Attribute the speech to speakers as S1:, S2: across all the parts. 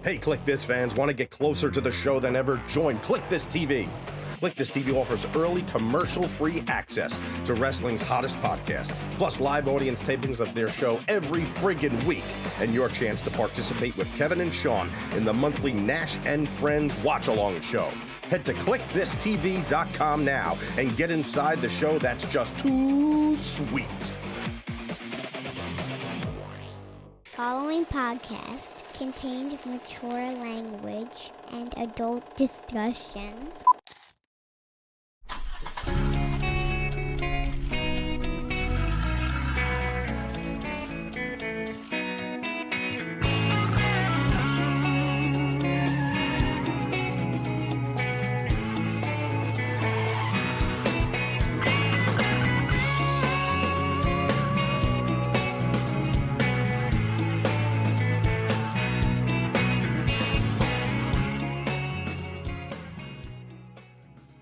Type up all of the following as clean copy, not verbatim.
S1: Hey, Kliq This fans, want to get closer to the show than ever? Join Kliq This TV. Kliq This TV offers early commercial-free access to wrestling's hottest podcast, plus live audience tapings of their show every friggin' week, and your chance to participate with Kevin and Sean in the monthly Nash and Friends watch-along show. Head to KliqThisTV.com now and get inside the show that's just too sweet.
S2: Following podcast contains mature language and adult discussion.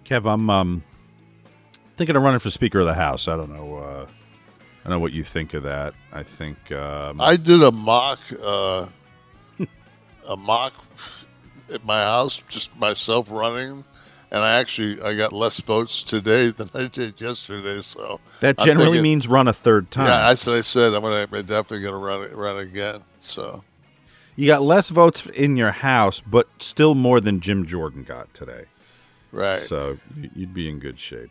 S3: Kev, I'm thinking of running for Speaker of the House. I don't know. I don't know what you think of that. I think
S4: I did a mock at my house, just myself running, and I got less votes today than I did yesterday. So
S3: that generally means run a third time.
S4: Yeah, I said I'm definitely going to run again. So
S3: you got less votes in your house, but still more than Jim Jordan got today.
S4: Right.
S3: So you'd be in good shape.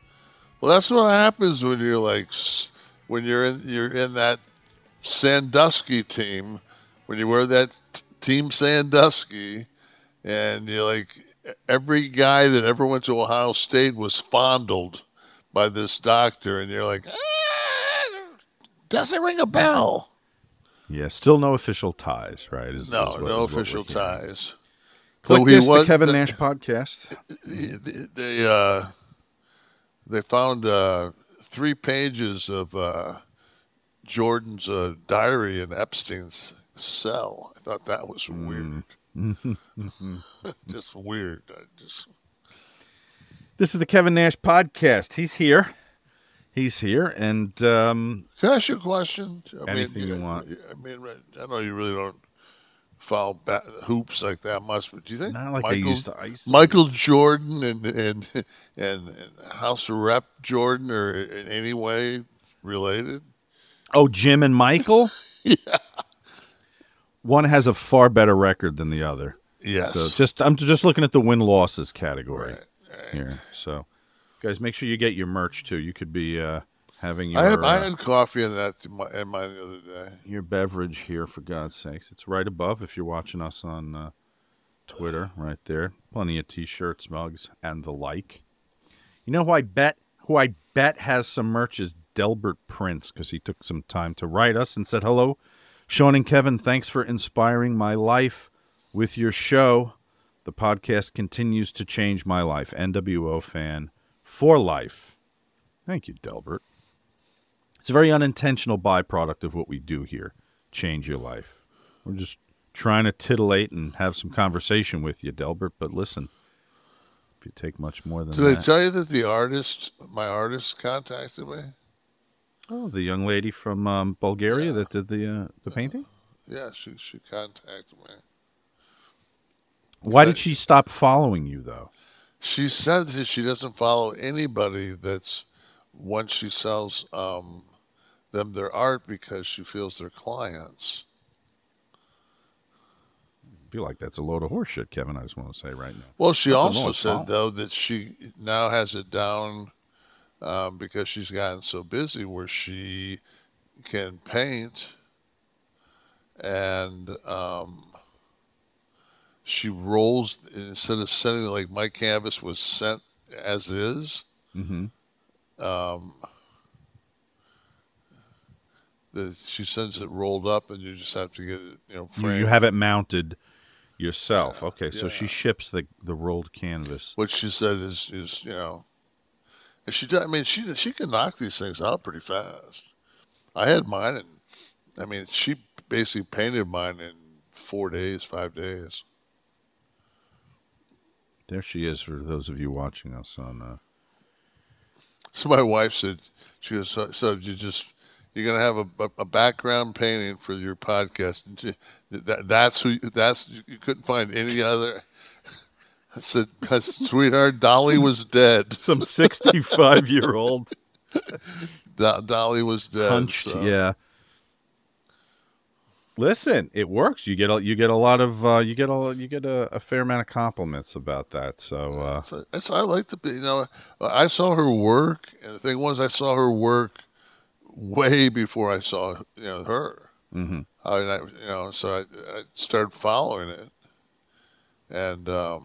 S4: Well, that's what happens when you're in that Sandusky team, when you wear that Team Sandusky, and you're like, every guy that ever went to Ohio State was fondled by this doctor, and you're like, doesn't ring a bell.
S3: Yeah, still no official ties, right?
S4: No official ties.
S3: Kliq This, the Kevin Nash podcast.
S4: They found 3 pages of Jordan's diary in Epstein's cell. I thought that was weird. Just weird.
S3: This is the Kevin Nash podcast. He's here, and
S4: can I ask you a question?
S3: Anything you want.
S4: I know you really don't follow hoops like that much, but do you think
S3: not like I used to
S4: Michael Jordan and House of Rep Jordan are in any way related?
S3: Oh, Jim and Michael?
S4: Yeah.
S3: One has a far better record than the other.
S4: Yes.
S3: So I'm just looking at the win-losses category
S4: right.
S3: here. So, guys, make sure you get your merch too. You could be having your.
S4: I had coffee in mine the other day.
S3: Your beverage here, for God's sakes. It's right above if you're watching us on Twitter, right there. Plenty of T-shirts, mugs, and the like. You know who I bet has some merch is Delbert Prince, because he took some time to write us and said, hello, Sean and Kevin, thanks for inspiring my life with your show. The podcast continues to change my life. NWO fan for life. Thank you, Delbert. It's a very unintentional byproduct of what we do here. Change your life. We're just trying to titillate and have some conversation with you, Delbert. But listen, if you take much more than that.
S4: Did I tell you that my artist contacted me?
S3: Oh, the young lady from Bulgaria that did the painting?
S4: Yeah, she contacted me.
S3: Why did she stop following you, though?
S4: She says that she doesn't follow anybody that's once she sells them their art, because she feels they're clients.
S3: I feel like that's a load of horseshit, Kevin. I just want to say right now.
S4: Well, she also said, though, that she now has it down because she's gotten so busy where she can paint, and she rolls, instead of sending it like my canvas was sent as is.
S3: Mm-hmm.
S4: She sends it rolled up, and you just have to get it, framed.
S3: You have it mounted yourself. Yeah, okay, so she ships the rolled canvas.
S4: What she said is if she does, she can knock these things out pretty fast. I had mine, and she basically painted mine in 4 days, 5 days.
S3: There she is, for those of you watching us on.
S4: So my wife said, she goes, so you just you're gonna have a background painting for your podcast. That's who. You couldn't find any other. I said, sweetheart, Dali was dead.
S3: Some 65-year-old
S4: Dali was dead.
S3: hunched.
S4: So.
S3: Yeah. Listen, it works. You get a lot of you get a fair amount of compliments about that. So
S4: I like to be. I saw her work, and the thing was, I saw her work way before I saw her.
S3: mm-hmm.
S4: So I started following it, and I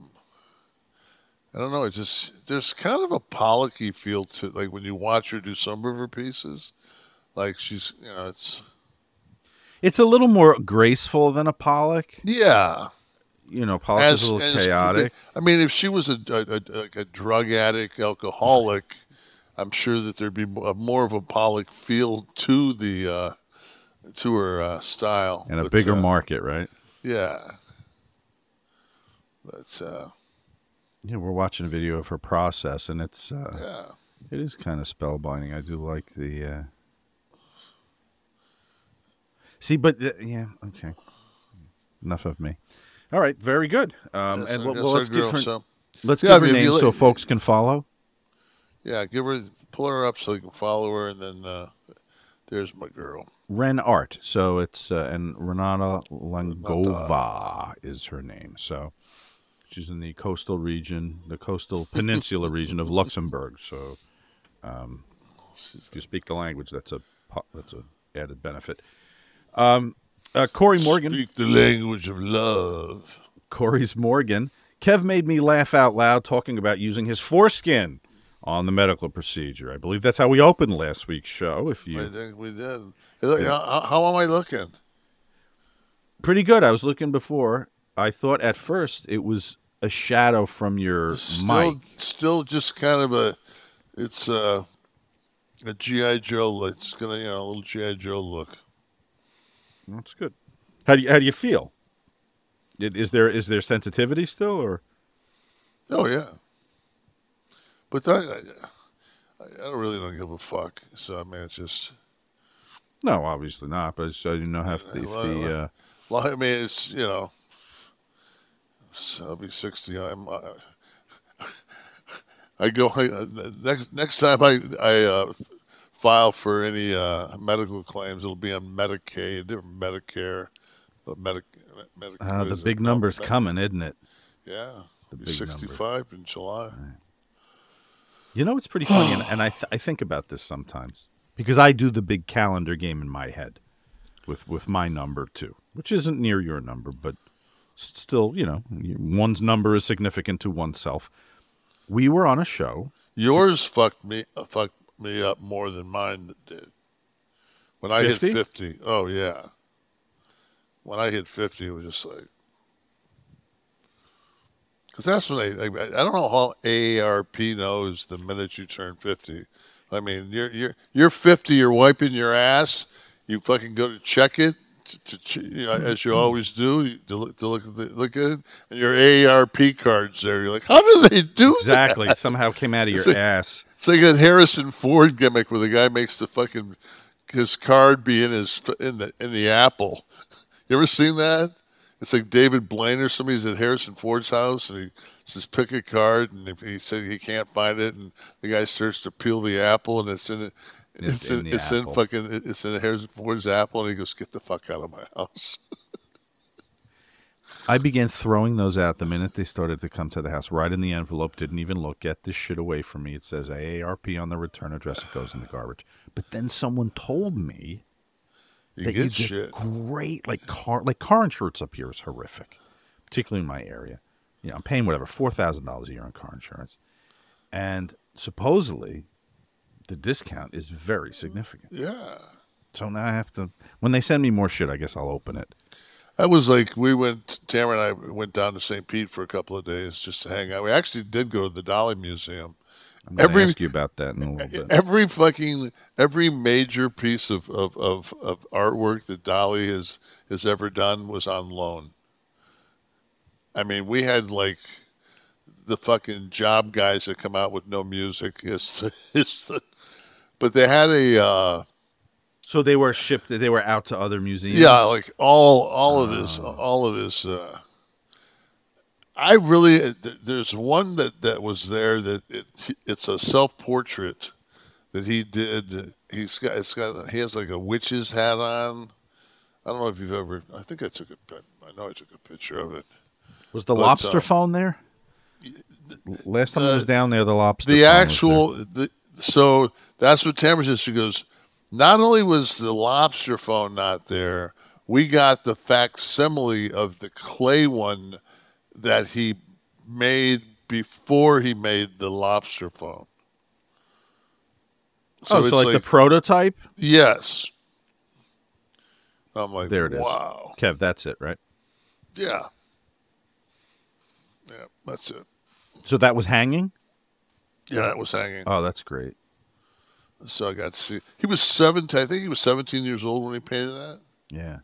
S4: don't know. There's kind of a Pollocky feel to like when you watch her do some of her pieces, like she's
S3: it's a little more graceful than a Pollock.
S4: Yeah.
S3: Pollock is a little chaotic.
S4: I mean, if she was a drug addict, alcoholic, I'm sure that there'd be more of a Pollock feel to her style.
S3: And a bigger market, right?
S4: Yeah. But
S3: we're watching a video of her process, and it's
S4: it
S3: is kind of spellbinding. I do like the see, but okay. Enough of me. All right, very good. And let's give her names so folks can follow.
S4: Yeah, pull her up so you can follow her, and then there's my girl.
S3: Ren Art. So it's and Renata Langova is her name. So she's in the coastal region, the coastal peninsula region of Luxembourg. So if you speak the language, that's a added benefit. Corey Morgan.
S4: Speak the language of love.
S3: Corey's Morgan. Kev made me laugh out loud talking about using his foreskin on the medical procedure. I believe that's how we opened last week's show. I
S4: think we did. How am I looking?
S3: Pretty good. I was looking before. I thought at first it was a shadow from your mic.
S4: Still just kind of it's a G.I. Joe. It's gonna, a little G.I. Joe look.
S3: That's good. How do you feel? Is there sensitivity still, or?
S4: Oh yeah. But I don't give a fuck. So I mean, it's just.
S3: No, obviously not. But so you know, I
S4: mean, it's I'll be 60. I go next time I file for any medical claims, it'll be on Medicaid or Medicare.
S3: The big number's coming, isn't it?
S4: Yeah, the big 65 in July.
S3: Right. It's pretty funny, and I think about this sometimes because I do the big calendar game in my head with my number too, which isn't near your number, but still, one's number is significant to oneself. We were on a show.
S4: Yours fucked me up more than mine did. When I
S3: 50?
S4: hit 50, oh yeah. When I hit 50, it was just like, because that's when I don't know how AARP knows the minute you turn 50. I mean, you're 50, you're wiping your ass, you fucking go to check it, as you always do, to look at it, and your AARP card's there. You're like, how do they do that?
S3: Exactly. Somehow came out of your ass.
S4: It's like a Harrison Ford gimmick where the guy makes his card be in the apple. You ever seen that? It's like David Blaine or somebody's at Harrison Ford's house, and he says, pick a card, and if he said he can't find it, and the guy starts to peel the apple, and it's in Harrison Ford's apple, and he goes, get the fuck out of my house.
S3: I began throwing those out the minute they started to come to the house. Right in the envelope, didn't even look. Get this shit away from me. It says AARP on the return address. It goes in the garbage. But then someone told me that you get great, car insurance up here is horrific, particularly in my area. I'm paying whatever, $4,000 a year on car insurance. And supposedly the discount is very significant.
S4: Yeah.
S3: So now I have to, when they send me more shit, I guess I'll open it.
S4: That was like, Tamara and I went down to St. Pete for a couple of days just to hang out. We actually did go to the Dali Museum.
S3: I'm going to ask you about that in a little bit.
S4: Every major piece of artwork that Dali has ever done was on loan. I mean, we had like the fucking job guys that come out with no music. But they had
S3: So they were shipped. They were out to other museums.
S4: Yeah, like all of his. I really there's one that was there that it's a self-portrait that he did. He has like a witch's hat on. I don't know if you've ever. I think I took I know I took a picture of it.
S3: Was the lobster phone there? Last time I was down there, the lobster.
S4: So that's what Tamara says. She goes, not only was the lobster phone not there, we got the facsimile of the clay one that he made before he made the lobster phone.
S3: So it's like the prototype?
S4: Yes. I'm like,
S3: there it is.
S4: Wow.
S3: Kev, that's it, right?
S4: Yeah. Yeah, that's it.
S3: So that was hanging?
S4: Yeah, it was hanging.
S3: Oh, that's great.
S4: So I got to see. He was 17. I think he was 17 years old when he painted that.
S3: Yeah.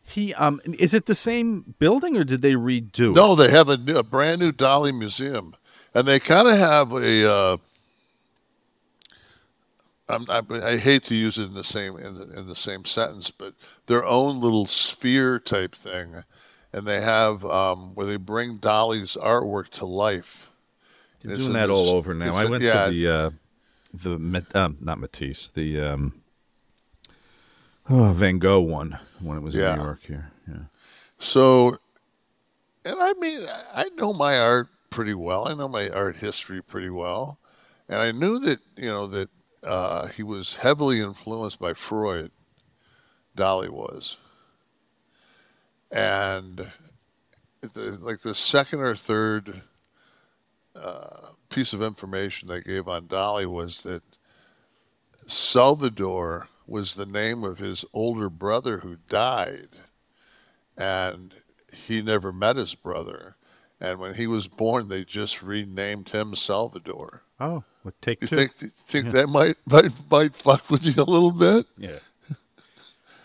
S3: He is it the same building or did they redo it?
S4: No, they have a brand new Dali museum, and they kind of have a. I hate to use it in the same sentence, but their own little sphere type thing, and they have where they bring Dali's artwork to life.
S3: They're doing that all over now. I went to not Matisse, the Van Gogh one when it was in New York here. Yeah.
S4: So, and I mean, I know my art pretty well. I know my art history pretty well, and I knew that he was heavily influenced by Freud. Dali was, and the second or third piece of information they gave on Dali was that Salvador was the name of his older brother who died, and he never met his brother. And when he was born, they just renamed him Salvador.
S3: Oh, well, take two.
S4: You think that might fuck with you a little bit?
S3: Yeah.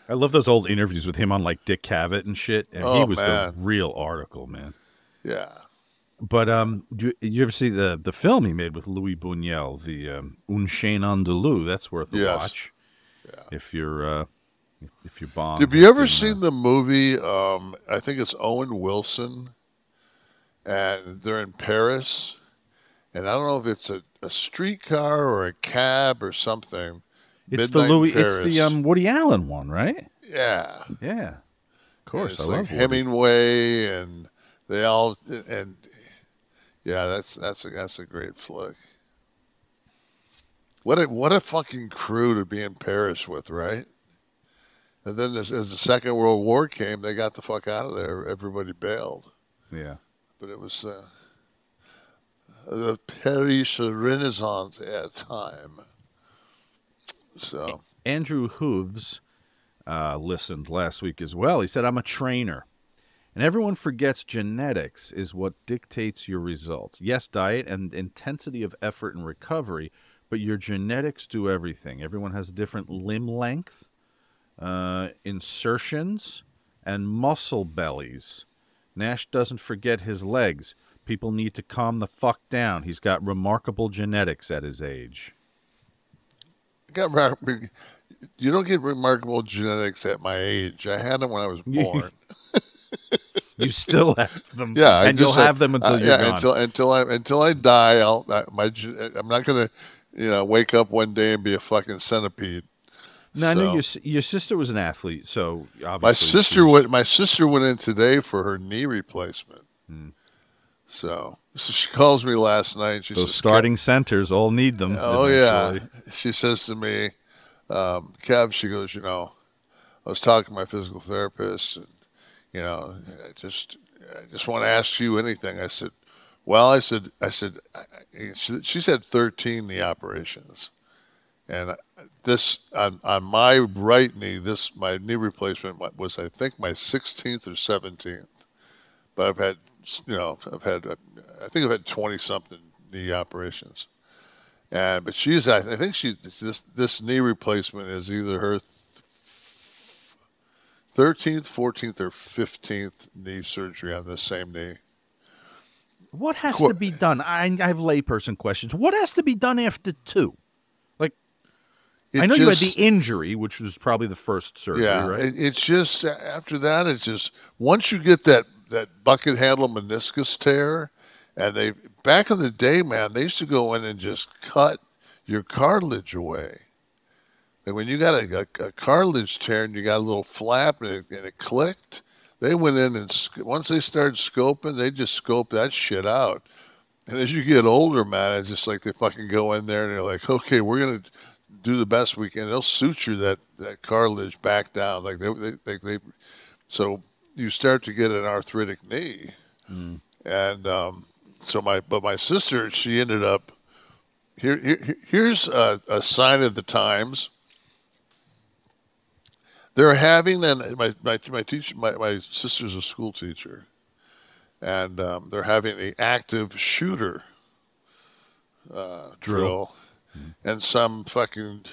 S3: I love those old interviews with him on like Dick Cavett and shit. And he was the real article, man.
S4: Yeah.
S3: But do you ever see the film he made with Louis Buñuel, the Un Chien Andalou? That's worth a watch.
S4: Yeah.
S3: If you're bombed.
S4: Have you ever seen the movie? I think it's Owen Wilson, and they're in Paris, and I don't know if it's a streetcar or a cab or something.
S3: It's
S4: Midnight
S3: the Woody Allen one, right?
S4: Yeah.
S3: Yeah. Of course,
S4: I
S3: love
S4: like Hemingway, and they all that's a great flick. What a fucking crew to be in Paris with, right? And then as the Second World War came, they got the fuck out of there. Everybody bailed.
S3: Yeah.
S4: But it was the Paris Renaissance at time. So
S3: Andrew Hooves listened last week as well. He said, I'm a trainer. And everyone forgets genetics is what dictates your results. Yes, diet and intensity of effort and recovery, but your genetics do everything. Everyone has different limb length, insertions, and muscle bellies. Nash doesn't forget his legs. People need to calm the fuck down. He's got remarkable genetics at his age.
S4: You don't get remarkable genetics at my age. I had them when I was born.
S3: You still have them,
S4: yeah,
S3: and you'll have them until you're gone.
S4: Until I die. I'm not gonna, wake up one day and be a fucking centipede.
S3: No, I know your sister was an athlete, so obviously
S4: my sister went in today for her knee replacement. So she calls me last night. She
S3: Those
S4: says,
S3: starting centers all need them.
S4: Oh
S3: eventually.
S4: Yeah, she says to me, Kev, she goes, I was talking to my physical therapist, and I just want to ask you anything. I said, well, she said 13 knee operations. And this, on my right knee, my knee replacement was, I think, my 16th or 17th. But I've had 20-something knee operations. But I think this knee replacement is either her 13th, 14th, or 15th knee surgery on the same knee.
S3: What has to be done? I have layperson questions. What has to be done after 2? I know you had the injury, which was probably the first surgery, right?
S4: It's just, after that, it's just, once you get that bucket handle meniscus tear, and back in the day, man, they used to go in and just cut your cartilage away. And when you got a cartilage tear and you got a little flap and it clicked, they went in and once they started scoping, they just scoped that shit out. And as you get older, man, it's just like they fucking go in there and they're like, okay, we're going to do the best we can. They'll suture that cartilage back down. Like they so you start to get an arthritic knee. And so my sister, she ended up, here's a sign of the times. They're having, and my sister's a school teacher, and they're having the active shooter drill, and some fucking,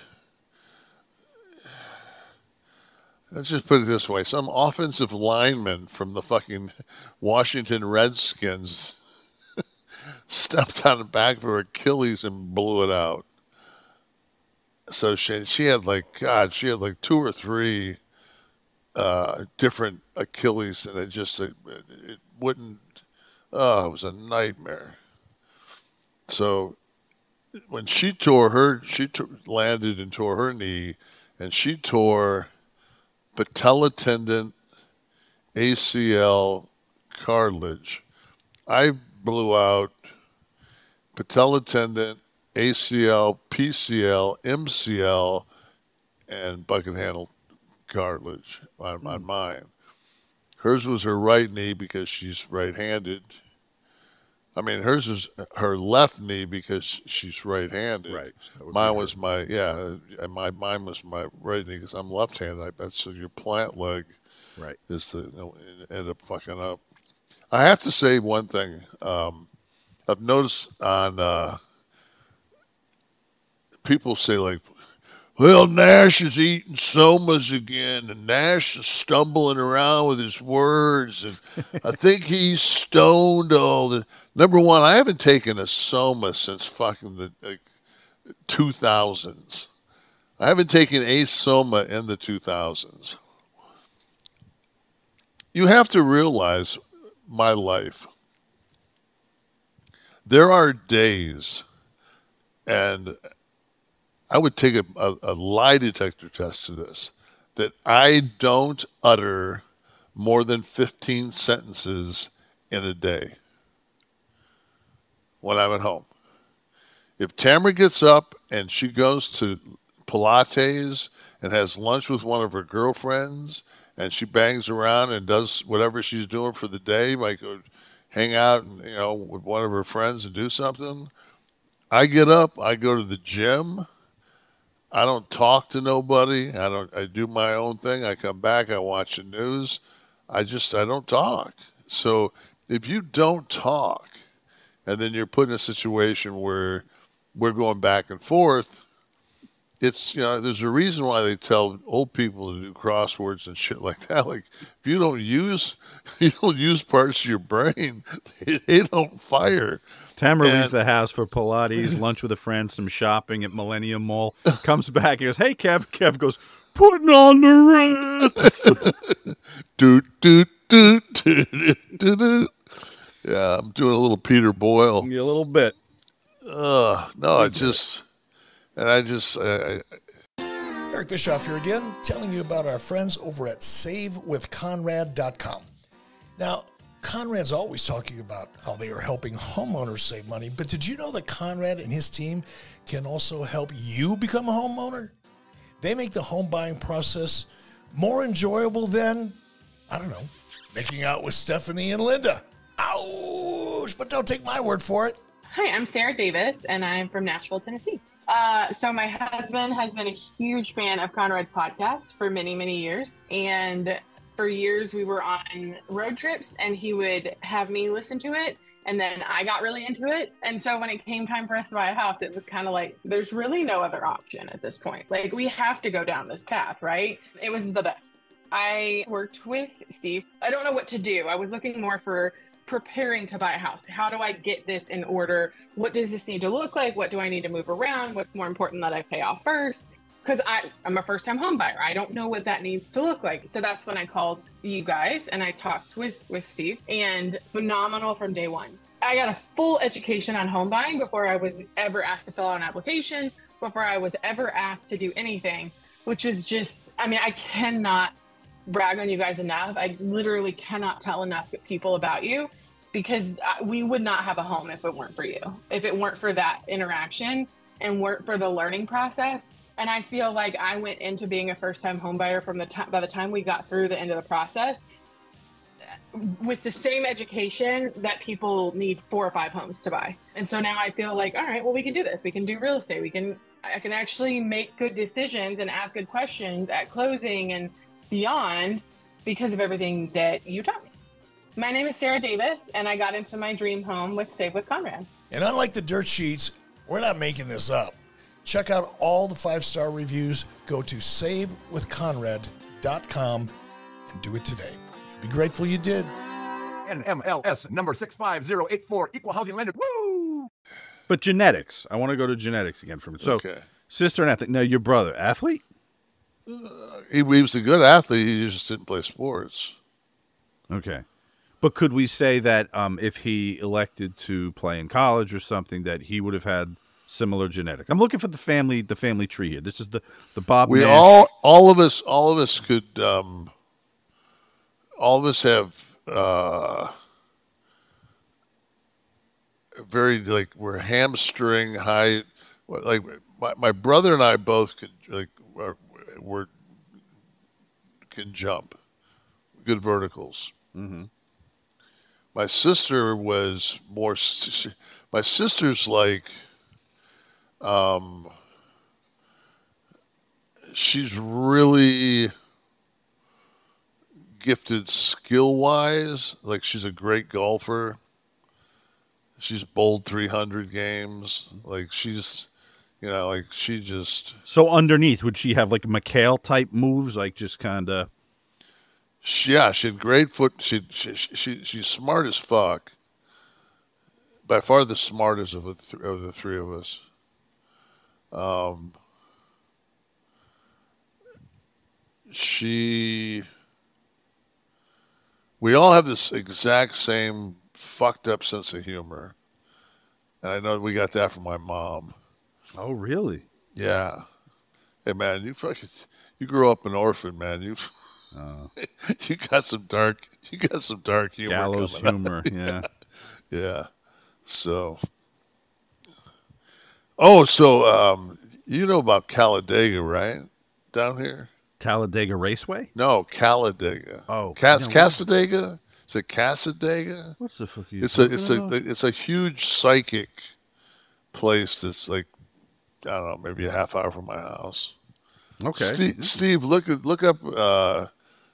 S4: let's just put it this way, some offensive lineman from the fucking Washington Redskins stepped on the back of her Achilles and blew it out. So she had like 2 or 3 different Achilles, and it wouldn't. Oh, it was a nightmare. So when she landed and tore her knee, and she tore patella tendon, ACL, cartilage. I blew out patella tendon, ACL, PCL, MCL, and bucket handle cartilage on mine. Hers was her right knee because she's right-handed. I mean, hers is her left knee because she's right-handed.
S3: Right.
S4: Mine was mine was my right knee because I'm left-handed. So your plant leg,
S3: right,
S4: is end up fucking up. I have to say one thing. I've noticed on people say like, well, Nash is eating Somas again, and Nash is stumbling around with his words, and I think he's stoned all the. Number one, I haven't taken a Soma since fucking the 2000s. I haven't taken a Soma in the 2000s. You have to realize my life. There are days, and I would take a lie detector test to this, that I don't utter more than 15 sentences in a day when I'm at home. If Tamara gets up and she goes to Pilates and has lunch with one of her girlfriends and she bangs around and does whatever she's doing for the day, like go hang out and, with one of her friends and do something, I get up, I go to the gym. I don't talk to nobody. I do my own thing. I come back, I watch the news. I don't talk. So if you don't talk and then you're put in a situation where we're going back and forth, it's, there's a reason why they tell old people to do crosswords and shit like that. Like, if you don't use parts of your brain, they don't fire.
S3: Tamara leaves the house for Pilates, lunch with a friend, some shopping at Millennium Mall. Comes back, he goes, "Hey, Kev." Kev goes, "Putting on the Ritz."
S4: Doot, doot, doot, doot, doot, doot. Yeah, I'm doing a little Peter Boyle.
S3: A little bit.
S4: No,
S5: Eric Bischoff here again, telling you about our friends over at SaveWithConrad.com. Now, Conrad's always talking about how they are helping homeowners save money, but did you know that Conrad and his team can also help you become a homeowner? They make the home buying process more enjoyable than, I don't know, making out with Stephanie and Linda. Ouch! But don't take my word for it.
S6: Hi, I'm Sarah Davis, and I'm from Nashville, Tennessee. So my husband has been a huge fan of Conrad's podcast for many, many years, and for years we were on road trips and he would have me listen to it, and then I got really into it. And so when it came time for us to buy a house, it was kind of like, there's really no other option at this point. Like, we have to go down this path, right? It was the best. I worked with Steve. I don't know what to do. I was looking more for preparing to buy a house. How do I get this in order? What does this need to look like? What do I need to move around? What's more important that I pay off first? because I'm a first-time home buyer. I don't know what that needs to look like. So that's when I called you guys and I talked with Steve, and phenomenal from day one. I got a full education on home buying before I was ever asked to fill out an application, before I was ever asked to do anything, which is just, I mean, I cannot brag on you guys enough. I literally cannot tell enough people about you, because we would not have a home if it weren't for you, if it weren't for that interaction and weren't for the learning process. And I feel like I went into being a first-time home buyer by the time we got through the end of the process with the same education that people need 4 or 5 homes to buy. And so now I feel like, all right, well, we can do this. We can do real estate. I can actually make good decisions and ask good questions at closing and beyond because of everything that you taught me. My name is Sarah Davis, and I got into my dream home with Save with Conrad.
S5: And unlike the dirt sheets, we're not making this up. Check out all the 5-star reviews. Go to savewithconrad.com and do it today. You'll be grateful you did.
S7: NMLS number 65084, equal housing lender. Woo!
S3: But genetics. I want to go to genetics again for a minute. So,
S4: Okay.
S3: sister and athlete. No, your brother, athlete?
S4: He was a good athlete. He just didn't play sports.
S3: Okay. But could we say that if he elected to play in college or something, that he would have had similar genetics? I'm looking for the family tree here. This is the Bob.
S4: We
S3: Nash.
S4: all of us could all of us have very, like, we're hamstring high. Like my brother and I both could, like, can jump, good verticals.
S3: Mm-hmm.
S4: My sister was more. My sister's like, she's really gifted skill-wise. Like, she's a great golfer. She's bowled 300 games. Like, she's, like, she just.
S3: So underneath, would she have like McHale type moves, like just kind of?
S4: Yeah, she had great foot. She's smart as fuck. By far the smartest of the three of us. We all have this exact same fucked up sense of humor, and I know we got that from my mom.
S3: Oh, really?
S4: Yeah. Hey, man, you grew up an orphan, man. You got some dark humor.
S3: Gallows humor, yeah.
S4: Yeah. So. You know about Talladega, right? Down here?
S3: Talladega Raceway?
S4: No, Talladega.
S3: Oh.
S4: Casadega? Is it Casadega?
S3: What's the fuck are you
S4: It's a huge psychic place that's like, I don't know, maybe a half hour from my house.
S3: Okay.
S4: Steve, look up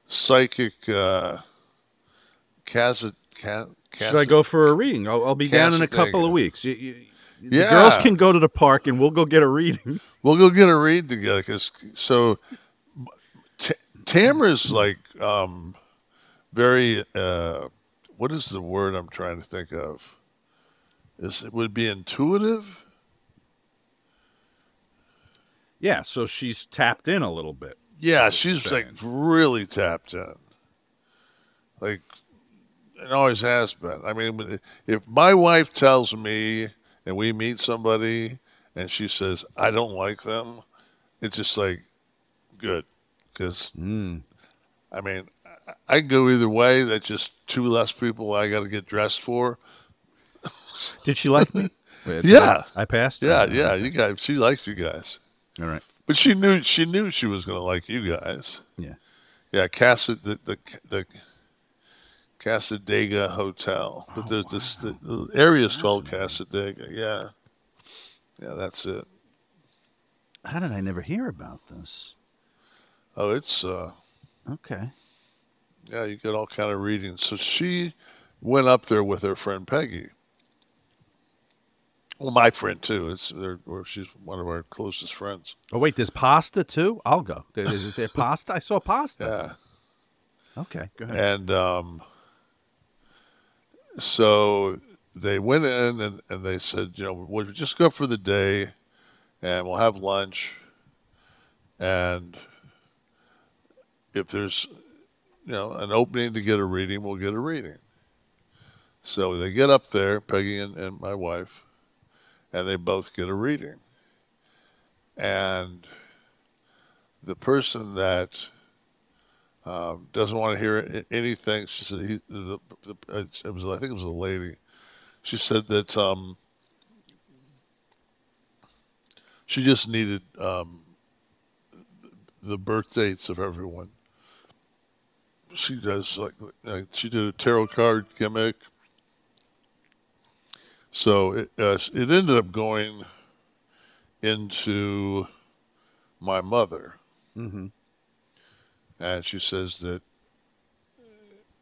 S4: psychic Should
S3: I go for a reading? I'll be down in a couple of weeks. The girls can go to the park, and we'll go get a reading.
S4: We'll go get a read together. Tamara's like very. What is the word I'm trying to think of? Would it be intuitive?
S3: Yeah, so she's tapped in a little bit.
S4: Yeah, she's like really tapped in. Like, it always has been. I mean, if my wife tells me and we meet somebody and she says, I don't like them, it's just like, good. Because, I mean, I can go either way. That's just 2 less people I got to get dressed for.
S3: Did she like me?
S4: Yeah.
S3: I passed?
S4: Yeah, yeah. You guys, she likes you guys.
S3: All right.
S4: But she knew she was going to like you guys.
S3: Yeah.
S4: Yeah, the Casadega Hotel. But there's the area is called Casadega. Yeah. Yeah, that's it.
S3: How did I never hear about this?
S4: Oh, it's
S3: okay.
S4: Yeah, you get all kind of readings. So she went up there with her friend Peggy. Well, my friend too. She's one of our closest friends.
S3: Oh wait, there's pasta too. I'll go. Is there pasta? I saw pasta.
S4: Yeah.
S3: Okay, go ahead.
S4: And so they went in and they said, we'll just go for the day, and we'll have lunch. And if there's, an opening to get a reading, we'll get a reading. So they get up there, Peggy and my wife, and they both get a reading. And the person that doesn't want to hear anything, she said, I think it was a lady. She said that she just needed the birth dates of everyone. She does she did a tarot card gimmick. So it ended up going into my mother.
S3: Mm-hmm.
S4: And she says that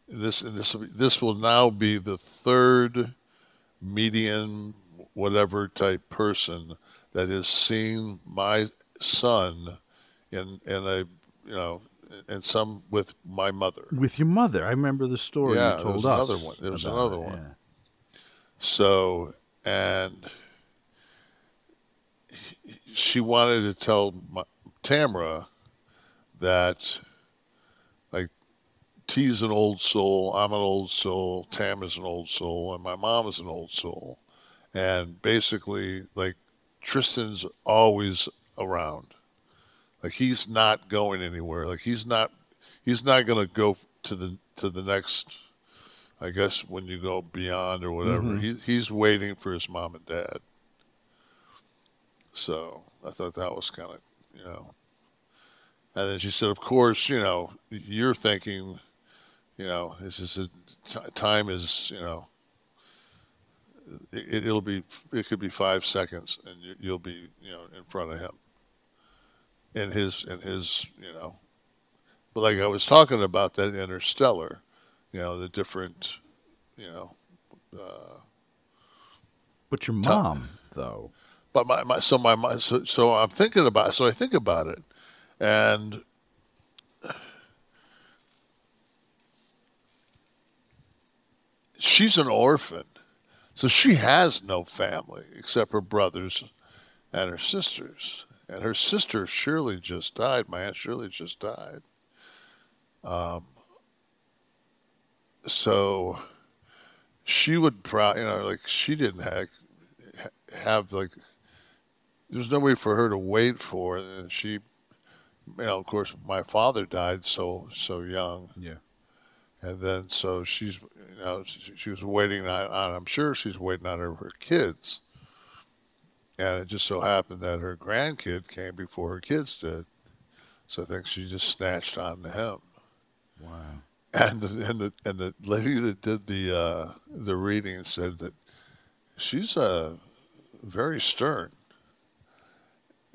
S4: this will now be the third median whatever type person that has seen my son in a and some with my mother.
S3: With your mother. I remember the story you told us.
S4: Another one. There was
S3: about
S4: another
S3: it,
S4: one.
S3: Yeah.
S4: So, and she wanted to tell Tamara that, like, T's an old soul, I'm an old soul, Tam is an old soul, and my mom is an old soul. And basically, like, Tristan's always around. Like, he's not going anywhere. Like, he's not going to go to the next, I guess, when you go beyond or whatever.
S3: Mm-hmm.
S4: He's waiting for his mom and dad. So I thought that was kind of, And then she said, of course, you're thinking, it's just time is, it could be 5 seconds and you'll be, in front of him. In his, but like I was talking about that Interstellar, the different,
S3: But your mom, though.
S4: But so I'm thinking about, so I think about it, and she's an orphan, so she has no family except her brothers and her sisters. And her sister Shirley just died. My Aunt Shirley just died. So she would probably, like she didn't have like, there was no way for her to wait for it. And she, of course, my father died so young.
S3: Yeah.
S4: And then so she's, she was waiting on, I'm sure she's waiting on her kids. And it just so happened that her grandkid came before her kids did. So I think she just snatched on to him.
S3: Wow.
S4: And the lady that did the reading said that she's very stern.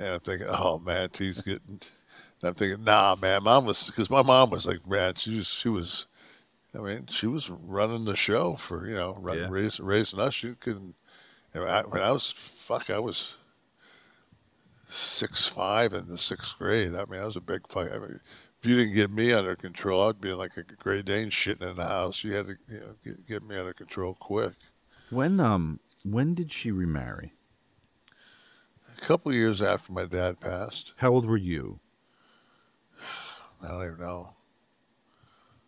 S4: And I'm thinking, oh man, T's getting. And I'm thinking, nah, man, because my mom was like, man, she was, I mean, she was running the show for raising us. She couldn't. When I was 6'5" in the 6th grade. I mean, I was a big fuck. I mean, if you didn't get me under control, I'd be like a Great Dane shitting in the house. You had to get me under control quick.
S3: When did she remarry?
S4: A couple of years after my dad passed.
S3: How old were you?
S4: I don't even know.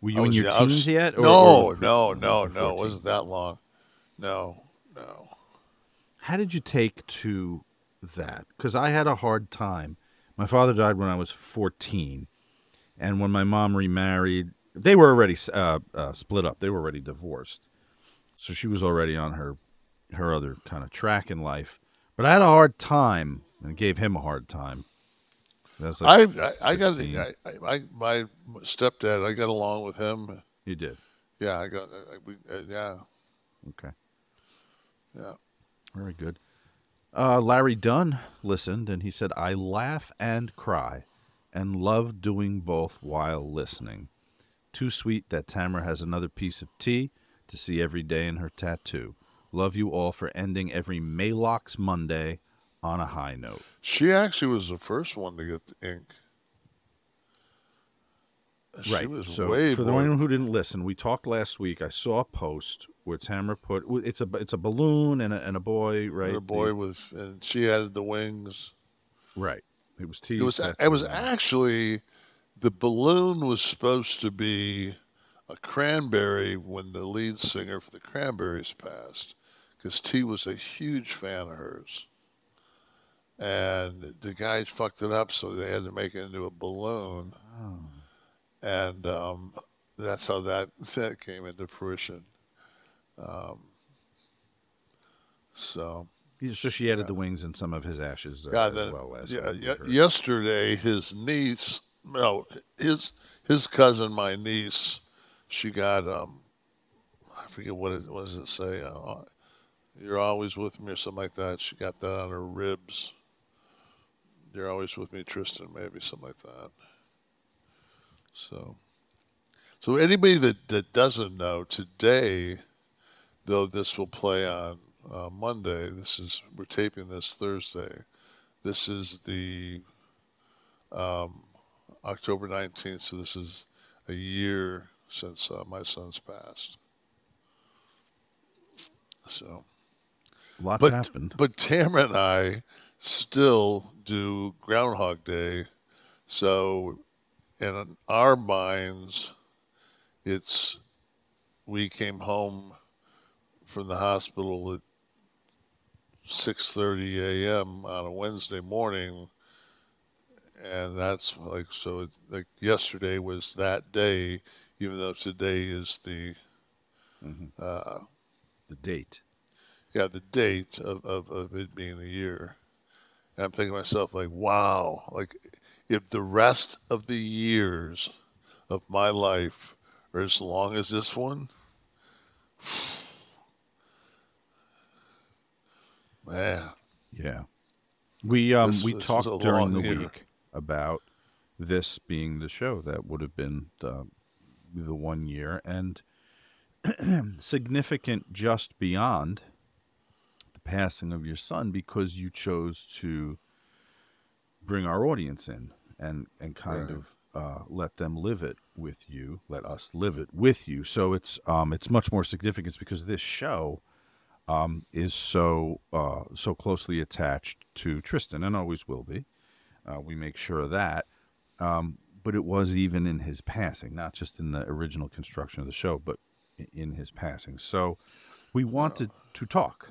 S3: Were you in your teens yet?
S4: No. It wasn't that long. No.
S3: How did you take to that? Because I had a hard time. My father died when I was 14. And when my mom remarried, they were already split up. They were already divorced. So she was already on her other kind of track in life. But I had a hard time and gave him a hard time. That's like
S4: I got my stepdad. I got along with him.
S3: You did?
S4: Yeah, yeah.
S3: Okay.
S4: Yeah.
S3: Very good. Larry Dunn listened, and he said, I laugh and cry and love doing both while listening. Too sweet that Tamara has another piece of tea to see every day in her tattoo. Love you all for ending every Maylox Monday on a high note.
S4: She actually was the first one to get the ink.
S3: Right. So for the one who didn't listen, we talked last week. I saw a post where Tamara put it's a balloon and a boy, right?
S4: And a boy and she added the wings.
S3: Right. It was teased.
S4: It was actually, the balloon was supposed to be a cranberry when the lead singer for the Cranberries passed, because T was a huge fan of hers. And the guys fucked it up, so they had to make it into a balloon.
S3: Oh.
S4: And that's how that came into fruition. So
S3: she added the wings and some of his ashes well as
S4: yesterday. His niece, his cousin, my niece, she got I forget what does it say? You're always with me or something like that. She got that on her ribs. You're always with me, Tristen, maybe something like that. So anybody that doesn't know, today, though this will play on Monday, we're taping this Thursday. This is the October 19th, so this is a year since my son's passed. So,
S3: lots happened.
S4: But Tamara and I still do Groundhog Day, so in our minds, we came home from the hospital at 6:30 a.m. on a Wednesday morning, and that's like yesterday was that day, even though today is the
S3: date.
S4: Yeah, the date of it being a year. And I'm thinking to myself, like, wow, like if the rest of the years of my life are as long as this one, man.
S3: Yeah. We talked during the week about this being the show that would have been the 1 year, and significant just beyond the passing of your son, because you chose to bring our audience in and kind of let them live it with you, let us live it with you. So it's much more significant because this show is so closely attached to Tristen, and always will be. We make sure of that. But it was even in his passing, not just in the original construction of the show, but in his passing. So we wanted to talk.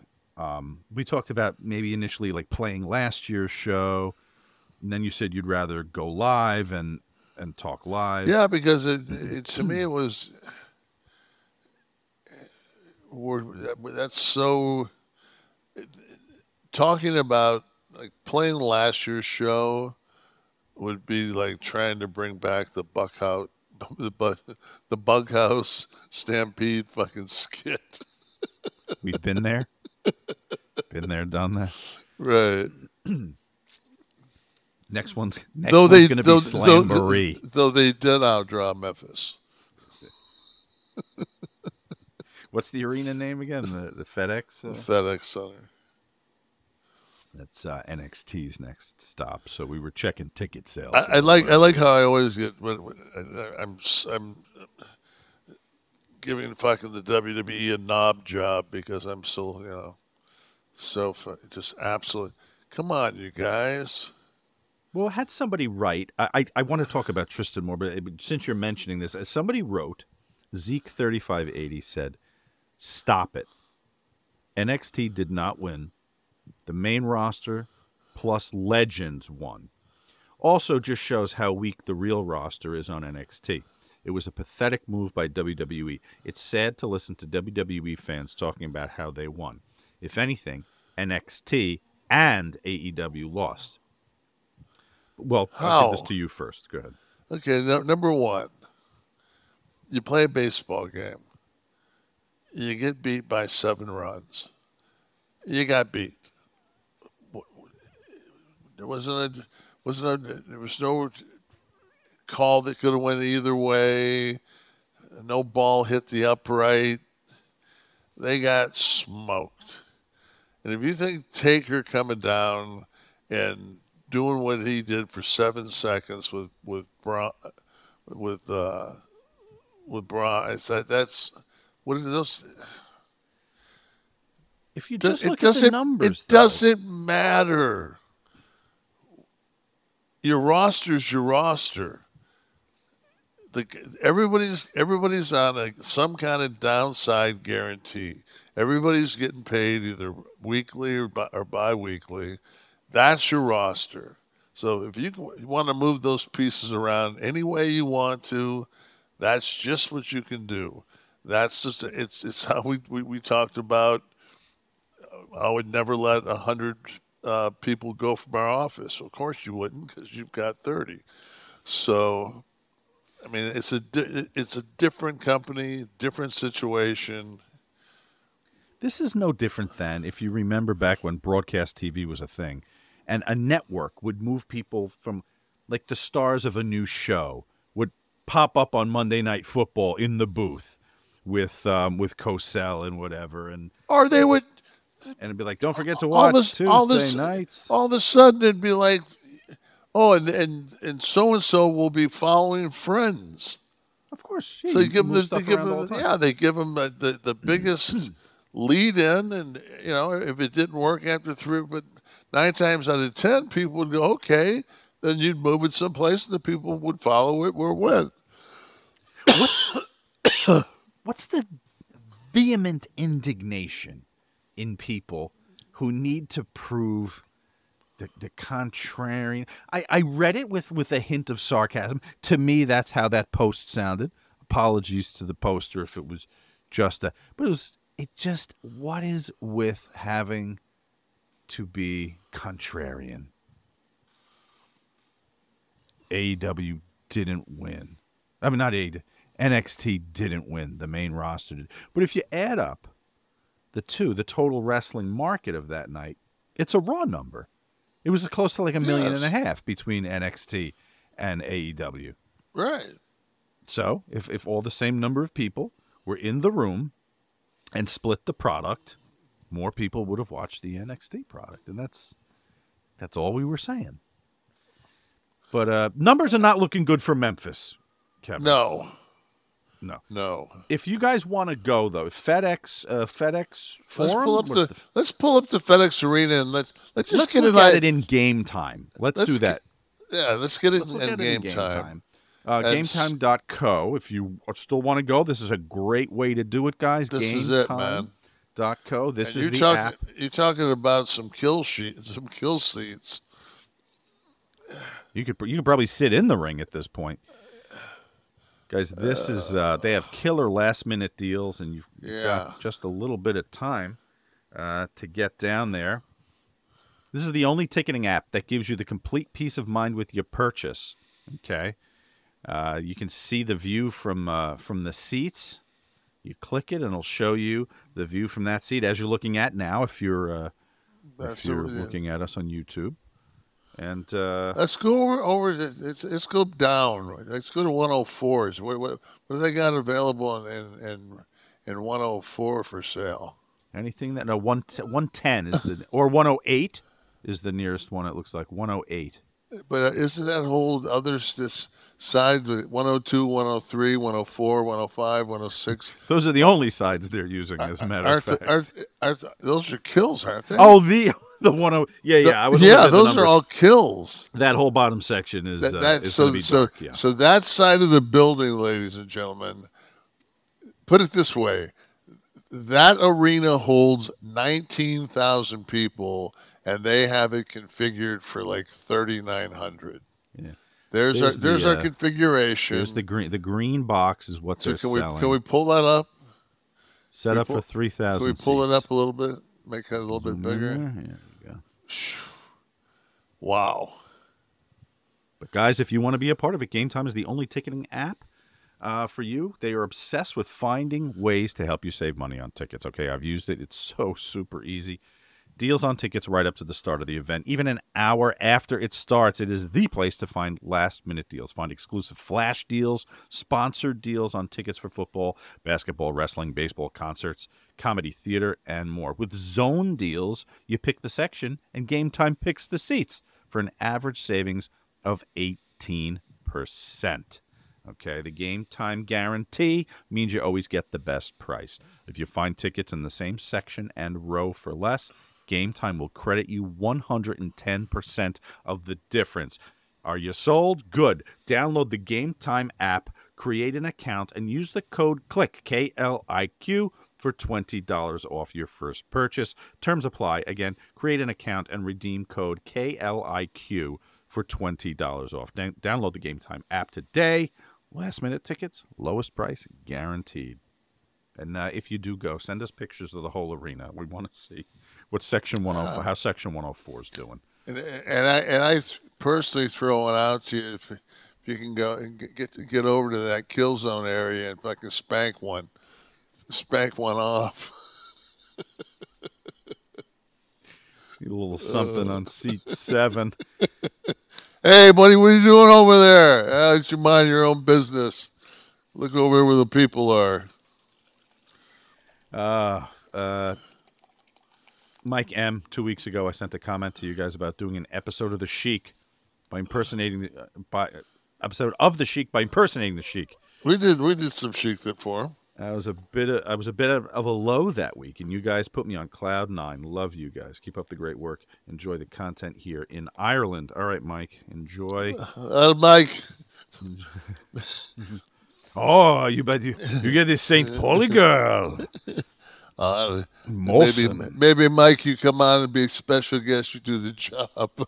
S3: We talked about maybe initially like playing last year's show, and then you said you'd rather go live and talk live.
S4: Yeah, because it to me it was that's so talking about like playing last year's show would be like trying to bring back the Bug House Stampede fucking skit.
S3: We've been there. Been there, done that.
S4: Right.
S3: Next one's going to be Slamboree.
S4: Though they did outdraw Memphis.
S3: What's the arena name again? The FedEx?
S4: The FedEx Center.
S3: That's NXT's next stop. So we were checking ticket sales.
S4: I like how I always get when I'm giving fucking the WWE a knob job because I'm still so just absolutely. Come on, you guys.
S3: Well, had somebody write. I want to talk about Tristen more, but since you're mentioning this, as somebody wrote, Zeke3580 said, "Stop it. NXT did not win. The main roster plus legends won. Also just shows how weak the real roster is on NXT. It was a pathetic move by WWE. It's sad to listen to WWE fans talking about how they won. If anything, NXT and AEW lost." Well, I'll give this to you first. Go ahead.
S4: Okay, number one, you play a baseball game. You get beat by 7 runs. You got beat. There was no call that could have went either way. No ball hit the upright. They got smoked. And if you think Taker coming down and doing what he did for 7 seconds with Braun, that's what are those?
S3: If you just look at the numbers,
S4: it doesn't matter. your roster's your roster. Everybody's on some kind of downside guarantee. Everybody's getting paid either weekly or bi-weekly. That's your roster. So if you want to move those pieces around any way you want to, that's just what you can do. That's just it's how we talked about. I would never let 100 people go from our office. Of course you wouldn't, because you've got 30. So, I mean, it's a different company, different situation.
S3: This is no different than if you remember back when broadcast TV was a thing, and a network would move people from, like, the stars of a new show would pop up on Monday Night Football in the booth with Cosell and whatever, and
S4: or they would,
S3: and it'd be like, don't forget to watch Tuesday nights.
S4: All of a sudden, it'd be like, oh, and so will be following Friends.
S3: Of course, yeah,
S4: so you give them they give them the biggest lead in, and if it didn't work after 3, but 9 times out of 10, people would go, okay, then you'd move it someplace, and the people would follow it where it went.
S3: What's the vehement indignation in people who need to prove the contrarian? I read it with a hint of sarcasm. To me, that's how that post sounded. Apologies to the poster if it was just what is with having to be contrarian? AEW didn't win. I mean, not AEW. NXT didn't win. The main roster did. But if you add up the total wrestling market of that night, it's a Raw number. It was close to like 1.5 million between NXT and AEW.
S4: Right.
S3: So if all the same number of people were in the room and split the product, more people would have watched the NXT product. And that's all we were saying. But numbers are not looking good for Memphis, Kevin.
S4: No.
S3: If you guys want to go, though, FedEx Forum.
S4: Let's pull up the FedEx Arena and let's get
S3: look at it in game time. Let's do that.
S4: Let's get it in game time.
S3: GameTime.co. If you still want to go, this is a great way to do it, guys.
S4: This is it, man.
S3: .co. This is the app.
S4: You're talking about some kill seats.
S3: You could probably sit in the ring at this point. Guys, this is they have killer last-minute deals, and you've got just a little bit of time to get down there. This is the only ticketing app that gives you the complete peace of mind with your purchase. Okay, you can see the view from the seats. You click it, and it'll show you the view from that seat as you're looking at now. If you're looking at us on YouTube. And
S4: let's go over. Let's go down. Let's go to 104s. What do they got available in 104 for sale?
S3: Anything that 110 is the or 108 is the nearest one. It looks like 108.
S4: But isn't that whole this side with 102, 103, 104, 105, 106?
S3: Those are the only sides they're using, as a matter of fact.
S4: Those are kills, aren't they?
S3: Oh, the 10,
S4: those are all kills.
S3: That whole bottom section is dark, yeah.
S4: So that side of the building, ladies and gentlemen, put it this way: that arena holds 19,000 people, and they have it configured for like 3,900.
S3: Yeah.
S4: There's our configuration.
S3: There's the green box is what they're selling.
S4: Can we pull that up?
S3: Set up for 3,000.
S4: Can we pull it up a little bit? Make it a little bit bigger.
S3: Yeah, there you go.
S4: Wow.
S3: But guys, if you want to be a part of it, Game Time is the only ticketing app for you. They are obsessed with finding ways to help you save money on tickets. Okay, I've used it. It's so super easy. Deals on tickets right up to the start of the event. Even an hour after it starts, it is the place to find last-minute deals. Find exclusive flash deals, sponsored deals on tickets for football, basketball, wrestling, baseball, concerts, comedy, theater, and more. With zone deals, you pick the section, and Game Time picks the seats for an average savings of 18%. Okay, the Game Time guarantee means you always get the best price. If you find tickets in the same section and row for less, Game Time will credit you 110% of the difference. Are you sold? Good. Download the GameTime app, create an account, and use the code KLIQ, K-L-I-Q, for $20 off your first purchase. Terms apply. Again, create an account and redeem code KLIQ for $20 off. Download the GameTime app today. Last-minute tickets, lowest price guaranteed. And if you do go, send us pictures of the whole arena. We want to see what Section 104, how Section 104 is doing.
S4: And I personally throw it out to you if you can go and get over to that kill zone area and fucking spank one off.
S3: Need a little something on seat 7.
S4: Hey, buddy, what are you doing over there? You should mind your own business. Look over where the people are.
S3: Mike M. 2 weeks ago, I sent a comment to you guys about doing an episode of the Sheik by impersonating episode of the Sheik by impersonating the Sheik.
S4: We did some Sheik that for him.
S3: I was a bit of a low that week, and you guys put me on cloud 9. Love you guys. Keep up the great work. Enjoy the content here in Ireland. All right, Mike. Enjoy.
S4: Mike.
S3: Oh, you get this St. Pauli girl.
S4: Maybe Mike, you come on and be a special guest. You do the job.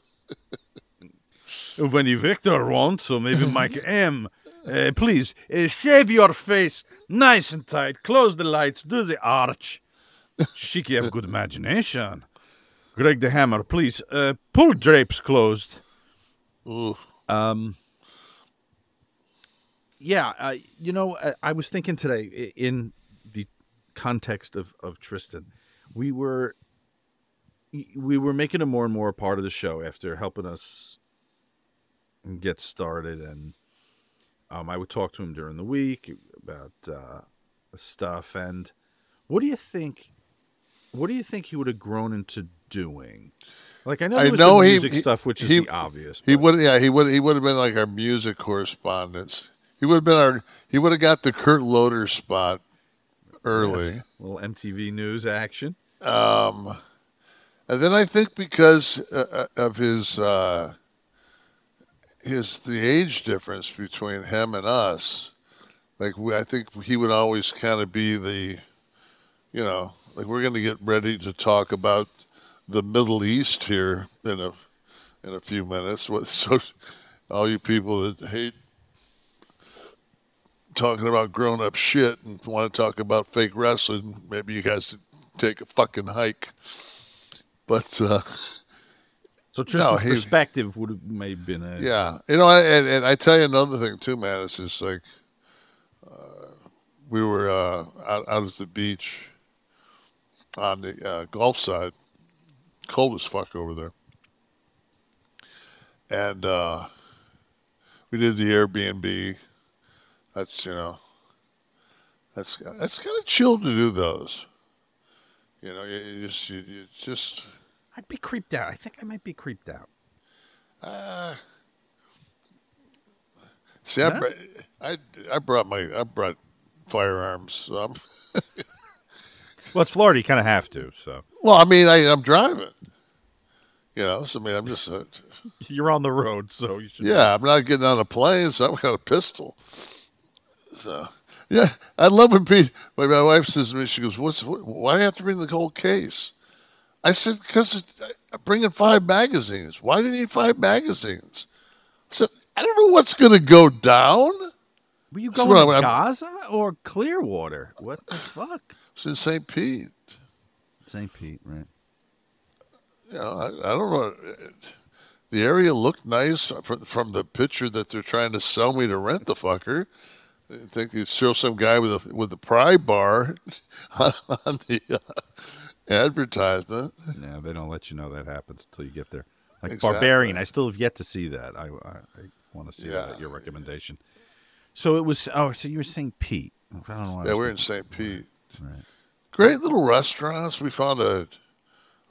S3: When the Victor won't, so maybe Mike M. Please shave your face nice and tight. Close the lights. Do the arch. Sheik, you have good imagination. Greg the Hammer, please pull drapes closed.
S4: Ooh.
S3: Yeah, I was thinking today in the context of Tristen, we were making him more and more a part of the show after helping us get started, and I would talk to him during the week about stuff. And what do you think he would have grown into doing? Like, I know there was the music stuff, which is the obvious.
S4: He would have been like our music correspondent. He would have got the Kurt Loder spot early.
S3: Yes. A little MTV News action.
S4: And then I think because of the age difference between him and us, I think he would always kind of be the, like, we're going to get ready to talk about the Middle East here in a few minutes. So all you people that hate talking about grown-up shit and want to talk about fake wrestling, maybe you guys should take a fucking hike. But so
S3: Tristan's perspective would have maybe been
S4: and I tell you another thing too, man. It's just like we were out at the beach on the Gulf side, cold as fuck over there, and we did the Airbnb. That's that's kind of chill to do those. You just.
S3: I'd be creeped out. I think I might be creeped out.
S4: See, huh? I brought firearms. So
S3: well, it's Florida. You kind of have to. So.
S4: Well, I mean, I'm driving. So I mean, I'm just.
S3: You're on the road, so you should.
S4: Yeah, I'm not getting on a plane, so I've got a pistol. So yeah, I love when my wife says to me, she goes, why do you have to bring the whole case? I said, because I'm bringing 5 magazines. Why do you need 5 magazines? I said, I don't know what's going to go down.
S3: Were you going to Gaza or Clearwater? What the fuck?
S4: It's in St. Pete.
S3: St. Pete, right.
S4: I don't know. The area looked nice from the picture that they're trying to sell me to rent the fucker. I think you show some guy with a pry bar on the advertisement.
S3: No, they don't let you know that happens until you get there. Like
S4: exactly.
S3: Barbarian, I still have yet to see that. I want to see that, your recommendation. So it was. So you were St. Pete. I don't know why
S4: we're in St. Pete.
S3: Right.
S4: Great little restaurants. We found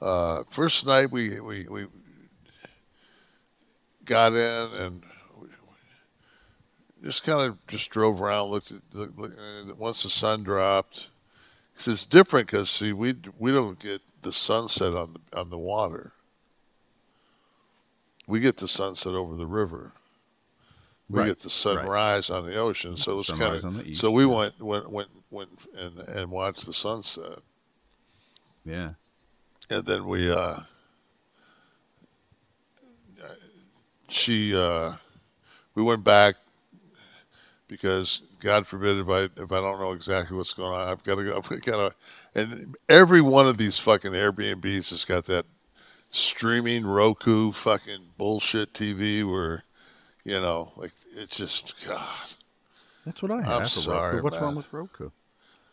S4: a first night we got in and just kind of drove around, looked once the sun dropped. It's different because see we don't get the sunset on the water. we get the sunset over the river. We
S3: Right,
S4: get the sunrise on the ocean. So it's kind
S3: Sunrise on the
S4: of
S3: east,
S4: so we
S3: yeah.
S4: went and watched the sunset.
S3: Yeah.
S4: And then we we went back because God forbid if I don't know exactly what's going on, I've got to go. And every one of these fucking Airbnbs has got that streaming Roku fucking bullshit TV where, you know, like it's just God.
S3: That's what I have.
S4: I'm
S3: a
S4: sorry,
S3: Roku. What's
S4: man.
S3: wrong with Roku?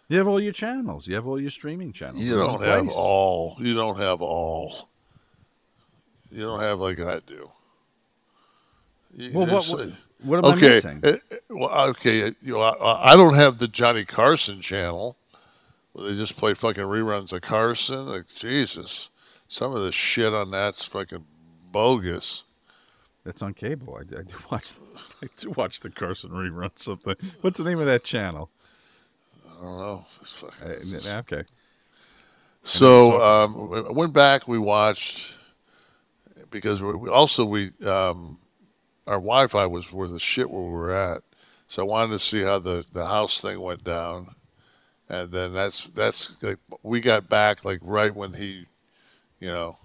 S3: You have all your channels. You have all your streaming channels.
S4: You
S3: in
S4: don't
S3: one
S4: have
S3: place.
S4: all. You don't have all. You don't have like I do.
S3: Well,
S4: There's-
S3: what am I missing?
S4: Okay. You know, I don't have the Johnny Carson channel where they just play fucking reruns of Carson. Like Jesus, some of the shit on that's fucking bogus.
S3: That's on cable. I do watch. I do watch the Carson rerun. Something. What's the name of that channel?
S4: I don't know. It's fucking,
S3: Okay.
S4: So I went back. We watched because our Wi-Fi was worth a shit where we were at. So I wanted to see how the house thing went down, and then that's like we got back like right when he, you know,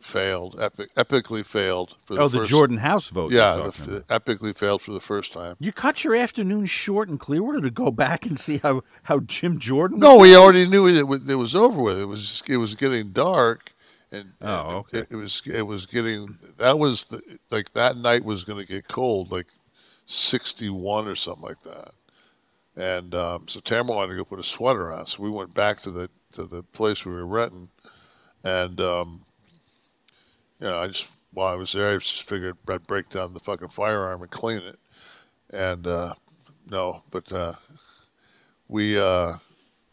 S4: failed, epically failed for the
S3: the
S4: first,
S3: Jordan House vote.
S4: Yeah,
S3: you're talking about.
S4: epically failed for the first time.
S3: You cut your afternoon short in Clearwater to go back and see how Jim Jordan.
S4: No, we already knew it was over with. It was getting dark, and
S3: okay.
S4: it was getting that night was going to get cold, like 61 or something like that. And so Tamara wanted to go put a sweater on, so we went back to the place we were renting, and you know, while I was there, I just figured I'd break down the fucking firearm and clean it, and no, but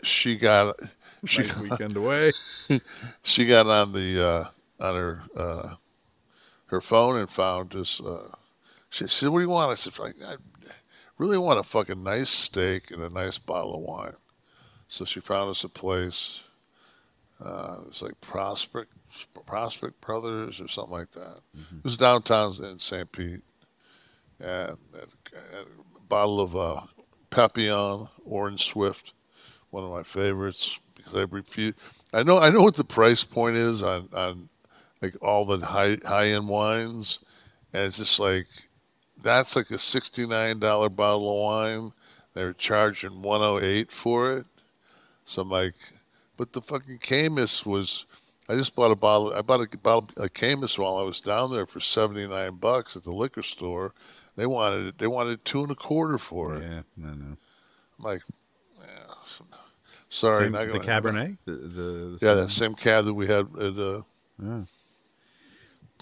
S4: she got
S3: Nice weekend away.
S4: she got on the on her phone and found this. She said, "What do you want?" I said, "I really want a fucking nice steak and a nice bottle of wine." So she found us a place. It was like Prospect Brothers or something like that.
S3: Mm-hmm.
S4: It was downtown in St. Pete, and a bottle of Papillon Orange Swift, one of my favorites, because I refuse. I know what the price point is on like all the high end wines, and it's just like that's like a $69 bottle of wine. They're charging $108 for it. So I'm like, but the fucking Camus was. I just bought a bottle. I bought a bottle of Camus while I was down there for $79 at the liquor store. They wanted it. They wanted $2.25 for it.
S3: Yeah, no.
S4: I'm like, yeah, sorry, not
S3: the
S4: gonna,
S3: Cabernet. The
S4: yeah, that same cab that we had at.
S3: Yeah.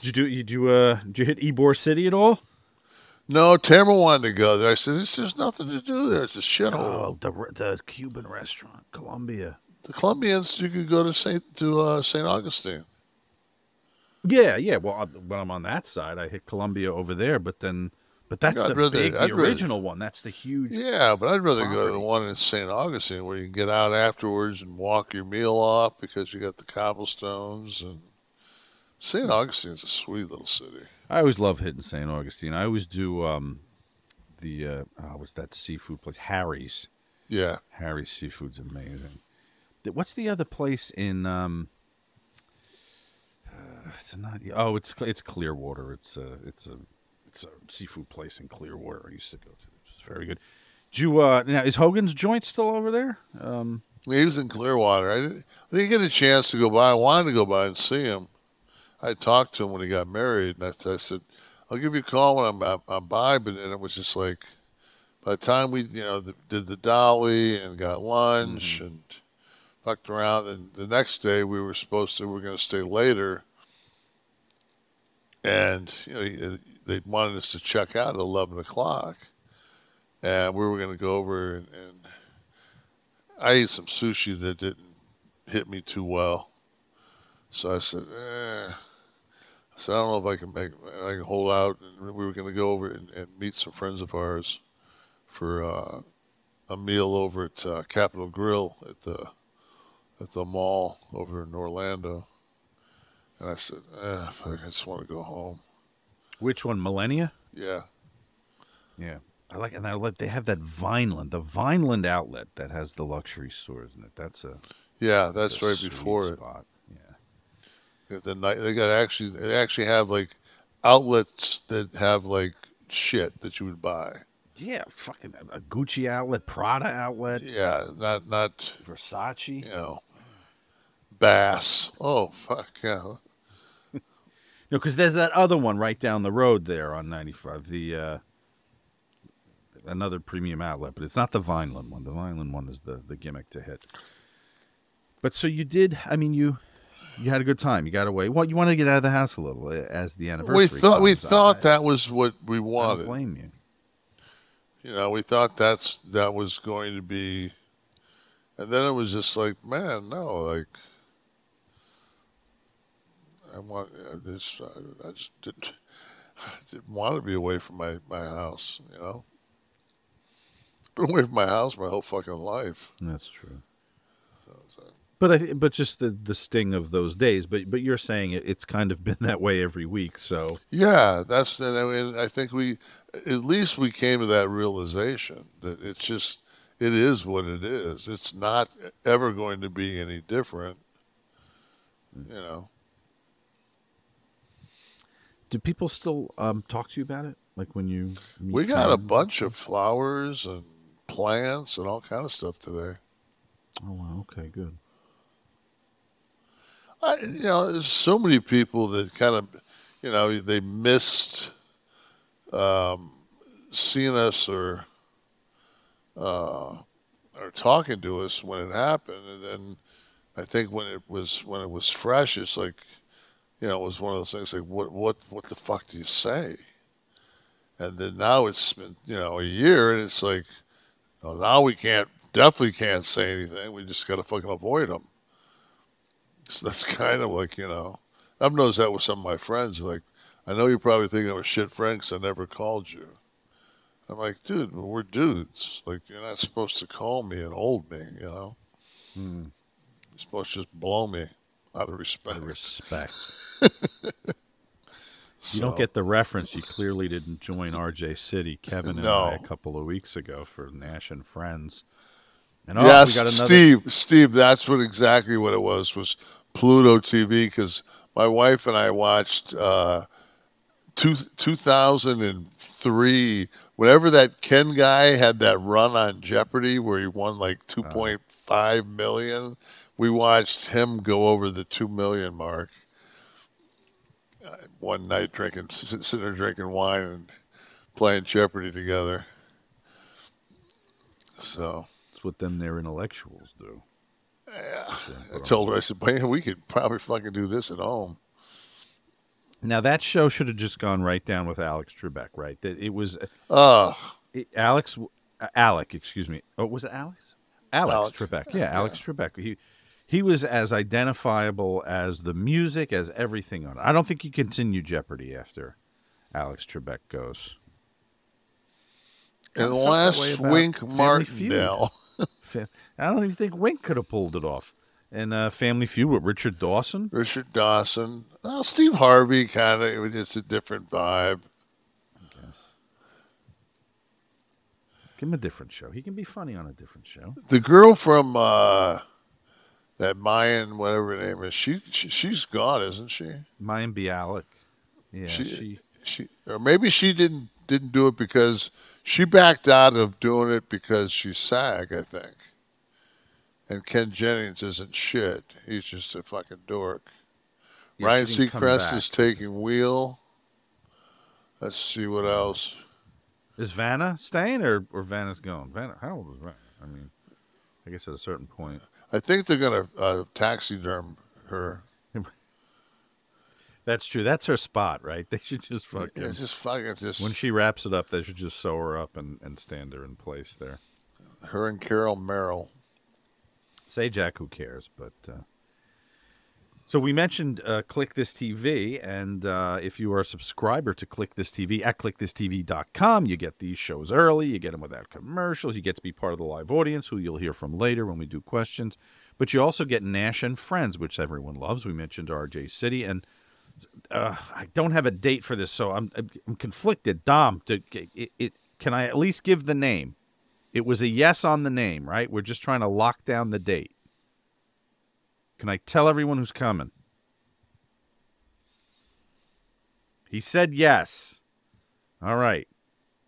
S3: Did you hit Ybor City at all?
S4: No, Tamara wanted to go there. I said, "There's nothing to do there. It's a shithole."
S3: Oh, the Cuban restaurant, Columbia.
S4: The Colombians, you could go to Saint Augustine.
S3: Yeah. Well, when I'm on that side, I hit Columbia over there, but that's the original one. That's the huge.
S4: Yeah, but I'd rather go to the
S3: property.
S4: one in St. Augustine where you can get out afterwards and walk your meal off because you got the cobblestones. And St. Augustine's a sweet little city.
S3: I always love hitting St. Augustine. I always do what's that seafood place? Harry's.
S4: Yeah.
S3: Harry's Seafood's amazing. What's the other place in? It's not. Oh, it's Clearwater. It's a seafood place in Clearwater. I used to go to. It's very good. Now is Hogan's Joint still over there?
S4: He was in Clearwater. I didn't get a chance to go by. I wanted to go by and see him. I talked to him when he got married, and I said, "I'll give you a call when I'm by." But then it was just like, by the time we did the Dali and got lunch and fucked around, and the next day we were going to stay later, and they wanted us to check out at 11 o'clock, and we were going to go over and I ate some sushi that didn't hit me too well, so I said, I don't know if I can hold out, and we were going to go over and meet some friends of ours for a meal over at Capitol Grill at the mall over in Orlando. And I said, fuck, I just want to go home.
S3: Which one, Millennia?
S4: Yeah.
S3: Yeah. They have that Vineland, the Vineland outlet that has the luxury stores in it. That's
S4: right
S3: sweet
S4: before
S3: spot. Yeah.
S4: They actually have like outlets that have like shit that you would buy.
S3: Yeah, fucking a Gucci outlet, Prada outlet.
S4: Yeah, not
S3: Versace.
S4: You know, Bass. Oh fuck yeah.
S3: No, because there's that other one right down the road there on 95. The another premium outlet, but it's not the Vineland one. The Vineland one is the gimmick to hit. But so you did. I mean, you had a good time. You got away. Well, you wanted to get out of the house a little as the anniversary.
S4: We thought that was what we wanted.
S3: I don't blame you.
S4: You know, we thought that was going to be, and then it was just like, man, no, like. I just didn't want to be away from my house, you know. Been away from my house my whole fucking life.
S3: That's true. But just the sting of those days. But you're saying it's kind of been that way every week. So
S4: yeah, I think at least we came to that realization that it is what it is. It's not ever going to be any different, you know.
S3: Do people still talk to you about it? Like when you meet
S4: We got a
S3: friends?
S4: bunch of flowers and plants and all kind of stuff today.
S3: Oh, wow. Okay, good.
S4: There's so many people that kind of, they missed seeing us or talking to us when it happened, and then I think when it was fresh, it's like, it was one of those things like, what the fuck do you say? And then now it's been, a year, and it's like, now we definitely can't say anything. We just got to fucking avoid them. So that's kind of like, I've noticed that with some of my friends. Like, I know you're probably thinking I'm a shit friend because I never called you. I'm like, dude, we're dudes. Like, you're not supposed to call me and hold me, You're supposed to just blow me out of respect.
S3: You don't get the reference. You clearly didn't join RJ City, Kevin and I, a couple of weeks ago for Nash and Friends. And
S4: yes,
S3: we got another...
S4: Steve, that's exactly what it was Pluto TV, because my wife and I watched 2003, whenever that Ken guy had that run on Jeopardy where he won like 2.5 million, we watched him go over the 2 million mark. One night sitting there drinking wine and playing Jeopardy together. So
S3: that's what their intellectuals do.
S4: Yeah. I told her, I said, man, we could probably fucking do this at home.
S3: Now that show should have just gone right down with Alex Trebek, right? That it was Alec, excuse me. Oh, was it Alex? Alex Trebek. Yeah, Alex Trebek. He was as identifiable as the music, as everything on it. I don't think you continue Jeopardy after Alex Trebek goes.
S4: Unless Wink Martindale.
S3: I don't even think Wink could have pulled it off. And Family Feud with Richard Dawson.
S4: Well, Steve Harvey, kind of. It's a different vibe.
S3: I guess. Give him a different show. He can be funny on a different show.
S4: The girl from that Mayan, whatever her name is, she's gone, isn't she?
S3: Mayan Bialik. Yeah,
S4: she or maybe she didn't do it because she backed out of doing it because she's SAG, I think. And Ken Jennings isn't shit. He's just a fucking dork. Yeah, Ryan Seacrest is taking wheel. Let's see what else.
S3: Is Vanna staying or Vanna's going? Vanna, how old is Vanna? I mean, I guess at a certain point.
S4: I think they're going to taxiderm her.
S3: That's true. That's her spot, right? They should just fucking...
S4: Yeah, just
S3: when she wraps it up, they should just sew her up and stand her in place there.
S4: Her and Carol Merrill.
S3: Say Jack, who cares? But So we mentioned Kliq This TV, and if you are a subscriber to Kliq This TV at kliqthistv.com, you get these shows early, you get them without commercials, you get to be part of the live audience, who you'll hear from later when we do questions. But you also get Nash and Friends, which everyone loves. We mentioned RJ City, and I don't have a date for this, so I'm conflicted. Dom, can I at least give the name? It was a yes on the name, right? We're just trying to lock down the date. Can I tell everyone who's coming? He said yes. All right.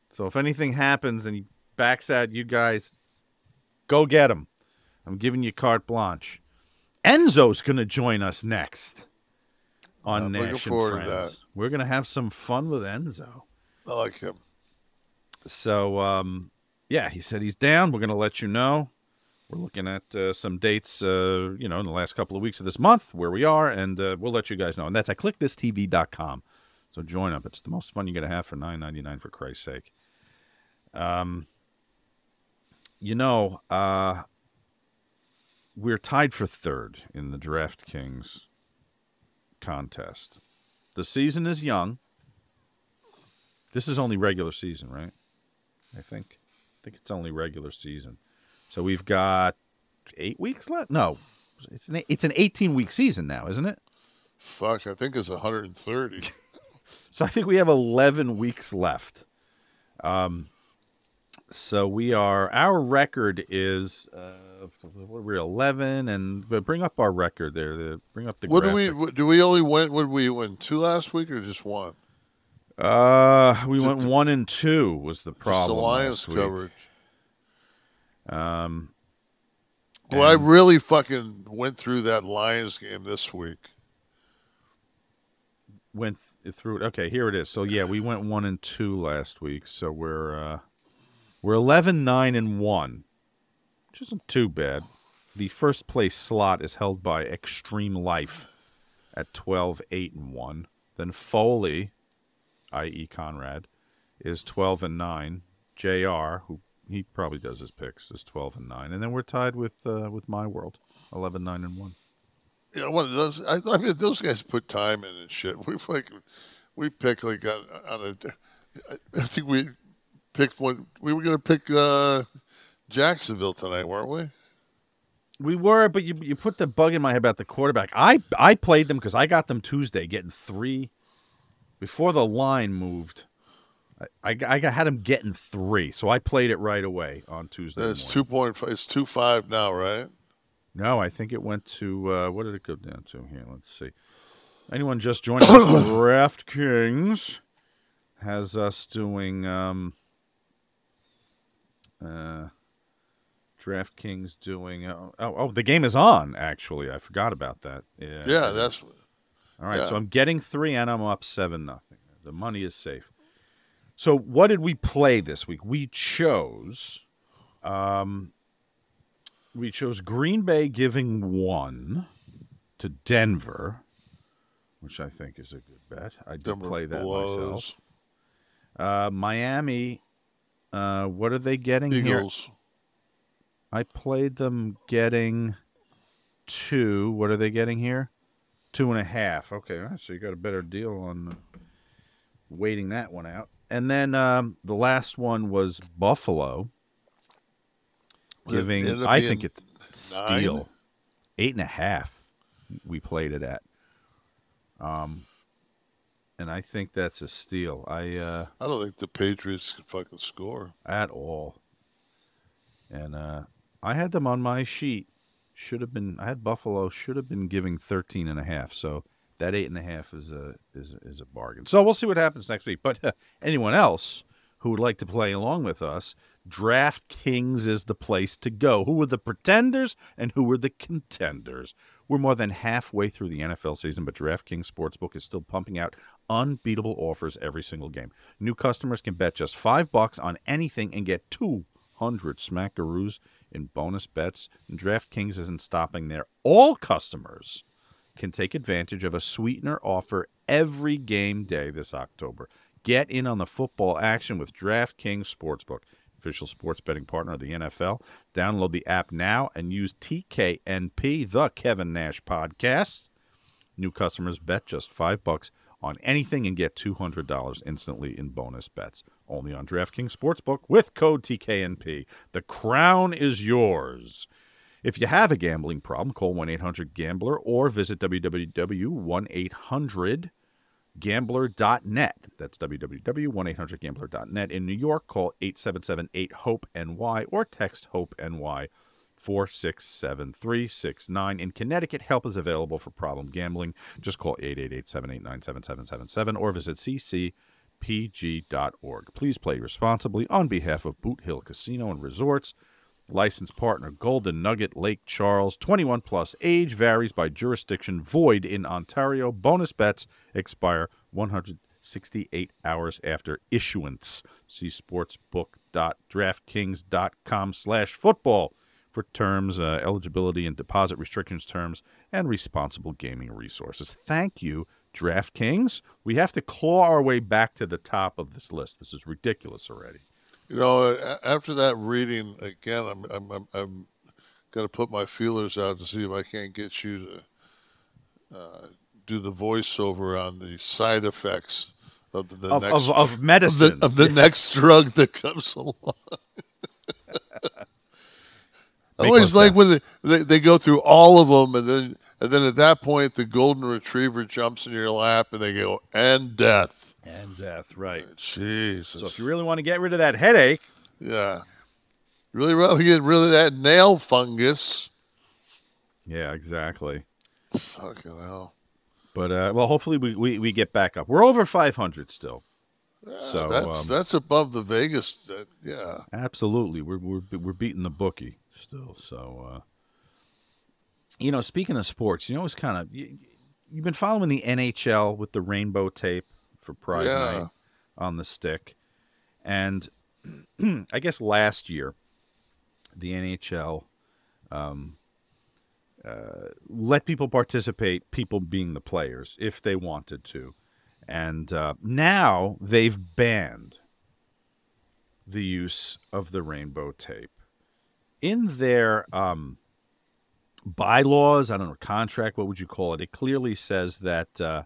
S3: So if anything happens and he backs out, you guys, go get him. I'm giving you carte blanche. Enzo's going to join us next on Nash and Friends. We're going to have some fun with Enzo.
S4: I like him.
S3: So, yeah, he said he's down. We're going to let you know. We're looking at some dates, in the last couple of weeks of this month where we are, and we'll let you guys know. And that's at kliqthistv.com. So join up. It's the most fun you're going to have for $9.99, for Christ's sake. We're tied for third in the DraftKings contest. The season is young. This is only regular season, right? I think it's only regular season. So we've got 8 weeks left. No, it's an 18-week season now, isn't it?
S4: Fuck, I think it's 130.
S3: So I think we have 11 weeks left. So our record is we're 11, and but bring up our record there. Bring up the.
S4: Do we only win? Would we win 2 last week or just 1?
S3: We went 1 and 2 was the problem.
S4: The Lions coverage.
S3: Well,
S4: I really fucking went through that Lions game this week.
S3: Went through it. Okay, here it is. So yeah, we went 1 and 2 last week. So we're 11, 9 and 1, which isn't too bad. The first place slot is held by Extreme Life at 12, 8 and 1. Then Foley, i.e. Conrad, is 12 and 9. JR, who he probably does his picks, is 12 and 9, and then we're tied with My World, 11, 9 and 1.
S4: Yeah, one of those. I mean, those guys put time in and shit. We picked like on a. I think we picked one. We were going to pick Jacksonville tonight, weren't we?
S3: We were, but you put the bug in my head about the quarterback. I played them because I got them Tuesday, getting 3 before the line moved. I had him getting 3, so I played it right away on Tuesday.
S4: It's 2.5. It's 2.5 now, right?
S3: No, I think it went to what did it go down to here? Let's see. Anyone just joining us? DraftKings has us doing DraftKings doing. The game is on. Actually, I forgot about that.
S4: Yeah, that's.
S3: All right,
S4: yeah.
S3: So I'm getting 3, and I'm up 7-0. The money is safe. So what did we play this week? We chose Green Bay giving 1 to Denver, which I think is a good bet. I did play that myself. Miami, what are they getting
S4: Eagles.
S3: Here? I played them getting 2. What are they getting here? 2.5. Okay, so you got a better deal on waiting that one out. And then the last one was Buffalo giving, I think it's steal, 8.5. We played it at, and I think that's a steal. I
S4: don't think the Patriots can fucking score
S3: at all. And I had them on my sheet. I had Buffalo. Should have been giving 13.5. So that 8.5 is a bargain. So we'll see what happens next week. But anyone else who would like to play along with us, DraftKings is the place to go. Who are the pretenders and who are the contenders? We're more than halfway through the NFL season, but DraftKings Sportsbook is still pumping out unbeatable offers every single game. New customers can bet just $5 on anything and get 200 smackaroos in bonus bets. And DraftKings isn't stopping there. All customers can take advantage of a sweetener offer every game day this October. Get in on the football action with DraftKings Sportsbook, official sports betting partner of the NFL. Download the app now and use TKNP, the Kevin Nash Podcast, New customers bet just $5 on anything and get $200 instantly in bonus bets. Only on DraftKings Sportsbook with code TKNP. The crown is yours. If you have a gambling problem, call 1-800-GAMBLER or visit www.1800gambler.net. That's www.1800gambler.net. In New York, call 877-8-HOPE-NY or text HOPE-NY 467-369. In Connecticut, help is available for problem gambling. Just call 888-789-7777 or visit ccpg.org. Please play responsibly on behalf of Boot Hill Casino and Resorts. Licensed partner Golden Nugget, Lake Charles. 21 plus. Age varies by jurisdiction. Void in Ontario. Bonus bets expire 168 hours after issuance. See sportsbook.draftkings.com/football for terms, eligibility and deposit restrictions, terms, and responsible gaming resources. Thank you, DraftKings. We have to claw our way back to the top of this list. This is ridiculous already.
S4: You know, after that reading again, I'm going to put my feelers out to see if I can't get you to do the voiceover on the side effects of the next
S3: medicine
S4: of the next drug that comes along. I always like when they go through all of them, and then at that point the golden retriever jumps in your lap, and they go, and death.
S3: And death, right.
S4: Jesus.
S3: So if you really want to get rid of that headache.
S4: Yeah. Really want to get rid of that nail fungus.
S3: Yeah, exactly.
S4: Fucking hell.
S3: But, well, hopefully we get back up. We're over 500 still.
S4: Yeah,
S3: so
S4: that's above the Vegas. Yeah.
S3: Absolutely. We're beating the bookie still. So, you know, speaking of sports, you know, it's kind of, you've been following the NHL with the rainbow tape for Pride Night on the stick. And I guess last year, the NHL let people participate, people being the players, if they wanted to. And now they've banned the use of the rainbow tape. In their bylaws, I don't know, contract, what would you call it? It clearly says that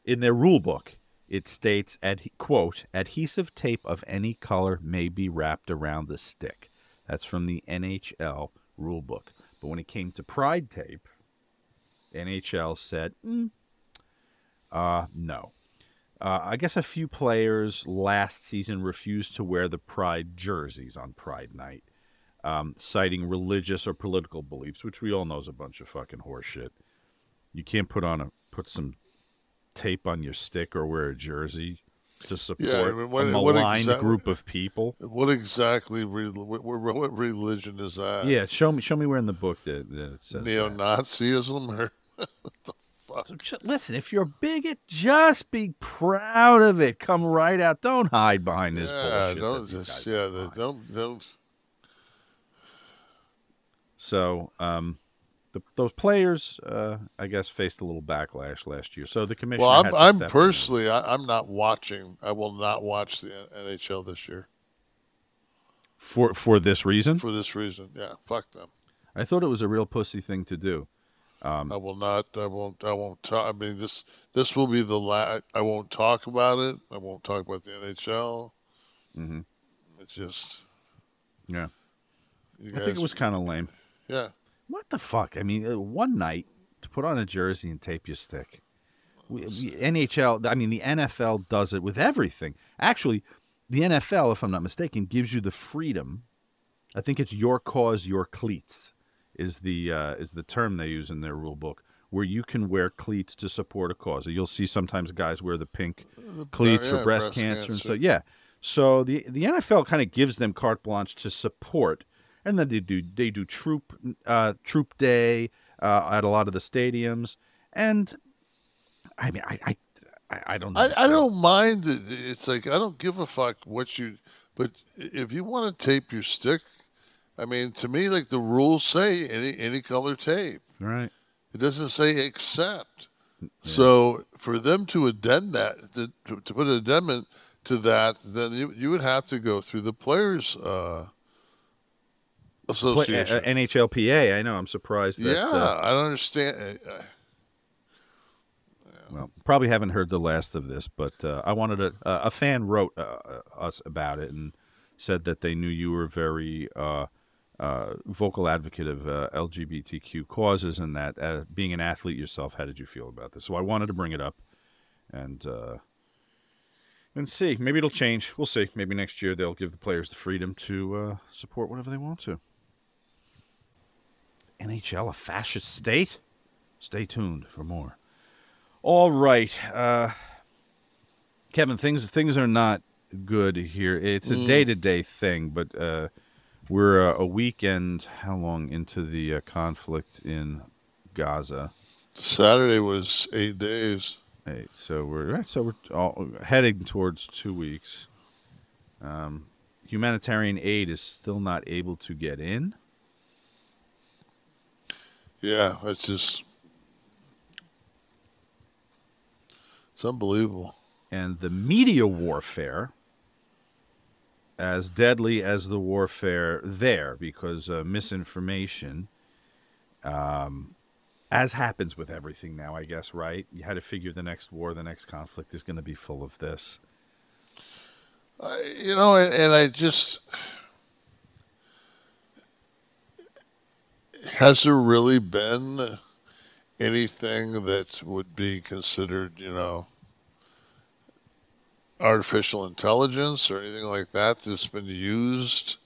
S3: in their rule book, it states, quote, adhesive tape of any color may be wrapped around the stick. That's from the NHL rule book. But when it came to Pride tape, NHL said, no. I guess a few players last season refused to wear the Pride jerseys on Pride Night, citing religious or political beliefs, which we all know is a bunch of fucking horseshit. You can't put some tape on your stick or wear a jersey to support a maligned group of people.
S4: What exactly? What religion is that?
S3: Yeah, show me where in the book that it says
S4: neo-Nazism or what the fuck?
S3: So listen, if you're a bigot, just be proud of it. Come right out. Don't hide behind this bullshit.
S4: Don't.
S3: So, those players, I guess, faced a little backlash last year. So the commissioner.
S4: Well,
S3: I'm
S4: personally, I'm not watching. I will not watch the NHL this year.
S3: For this reason.
S4: For this reason, yeah. Fuck them.
S3: I thought it was a real pussy thing to do.
S4: I will not. I won't talk. I mean, this will be the last. I won't talk about it. I won't talk about the NHL.
S3: Mm-hmm.
S4: It's just.
S3: Yeah. I think it was kind of lame.
S4: Yeah.
S3: What the fuck? I mean, one night to put on a jersey and tape your stick. NHL, I mean, the NFL does it with everything. Actually, the NFL, if I'm not mistaken, gives you the freedom. I think it's your cause, your cleats is the term they use in their rule book, where you can wear cleats to support a cause. You'll see sometimes guys wear the pink cleats for breast cancer and stuff. Yeah. So the NFL kind of gives them carte blanche to support. And then they do troop day at a lot of the stadiums, and I mean I don't know.
S4: I don't mind it. It's like I don't give a fuck what you. But if you want to tape your stick, I mean, to me, like the rules say, any color tape.
S3: Right.
S4: It doesn't say except. Yeah. So for them to addend that, to put an addendum to that, then you would have to go through the players. Association.
S3: NHLPA, I know. I'm surprised that.
S4: Yeah, I don't understand.
S3: Well, probably haven't heard the last of this, but I wanted to. A fan wrote us about it and said that they knew you were very vocal advocate of LGBTQ causes, and that being an athlete yourself, how did you feel about this? So I wanted to bring it up and see. Maybe it'll change. We'll see. Maybe next year they'll give the players the freedom to support whatever they want to. NHL, a fascist state? Stay tuned for more. All right. Kevin, things are not good here. It's a day-to-day thing, but we're a weekend, how long into the conflict in Gaza?
S4: Saturday was 8 days.
S3: So we're all heading towards 2 weeks. Humanitarian aid is still not able to get in.
S4: Yeah, it's unbelievable.
S3: And the media warfare, as deadly as the warfare there, because misinformation, as happens with everything now, I guess, right? You had to figure the next war, the next conflict is going to be full of this.
S4: And I just... Has there really been anything that would be considered, artificial intelligence or anything like that that's been used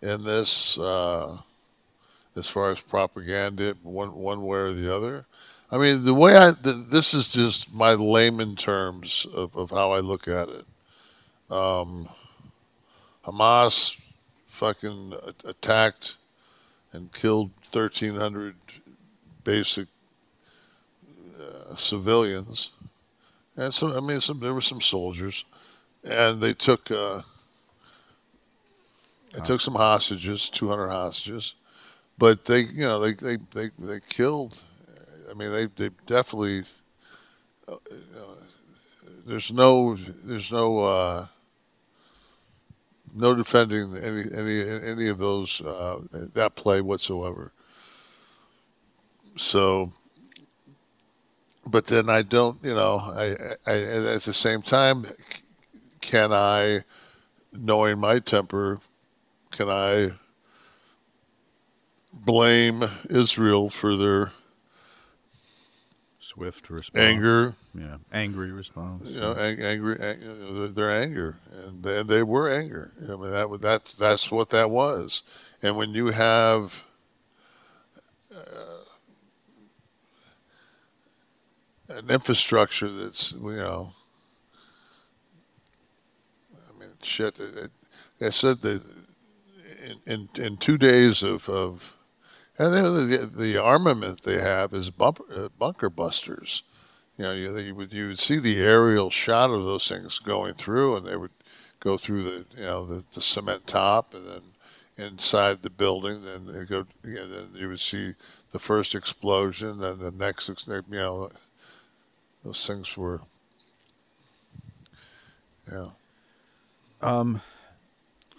S4: in this as far as propaganda, one way or the other? I mean, the way this is just my layman terms of how I look at it. Hamas fucking attacked and killed 1,300 basic civilians, and there were some soldiers, and they took some hostages, 200 hostages, but they killed. I mean, they definitely. There's no defending any of those that play whatsoever. So, but then I don't, I at the same time, can I, knowing my temper, can I blame Israel for their
S3: swift response,
S4: anger?
S3: Yeah, angry response.
S4: Their anger, and they were anger. I mean, that's what that was. And when you have an infrastructure that's, I mean, shit. I said that in 2 days of and the armament they have is bunker busters. You would see the aerial shot of those things going through, and they would go through the cement top, and then inside the building. Then they go. Then you would see the first explosion, and the next. Those things were. Yeah.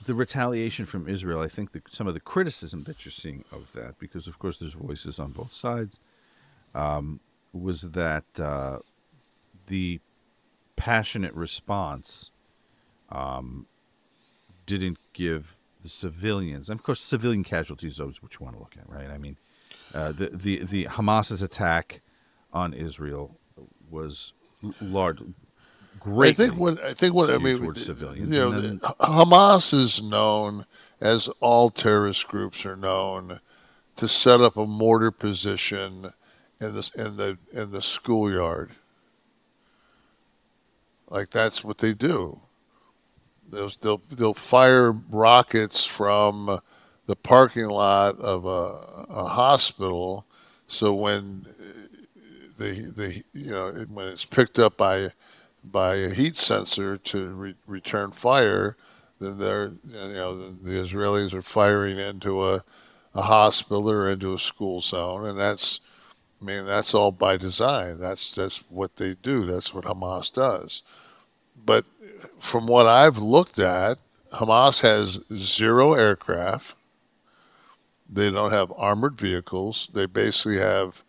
S3: The retaliation from Israel, I think some of the criticism that you're seeing of that, because of course there's voices on both sides, was that the passionate response didn't give the civilians, and of course civilian casualties is always what you want to look at, right? I mean, the Hamas's attack on Israel was large. Greatly
S4: I think what I mean
S3: towards civilians.
S4: Hamas is known, as all terrorist groups are known, to set up a mortar position in the schoolyard. Like, that's what they do. They'll fire rockets from the parking lot of a hospital, so when when it's picked up by a heat sensor to return fire, then the Israelis are firing into a hospital or into a school zone, and that's all by design. That's what they do. That's what Hamas does. But from what I've looked at, Hamas has 0 aircraft. They don't have armored vehicles. They basically have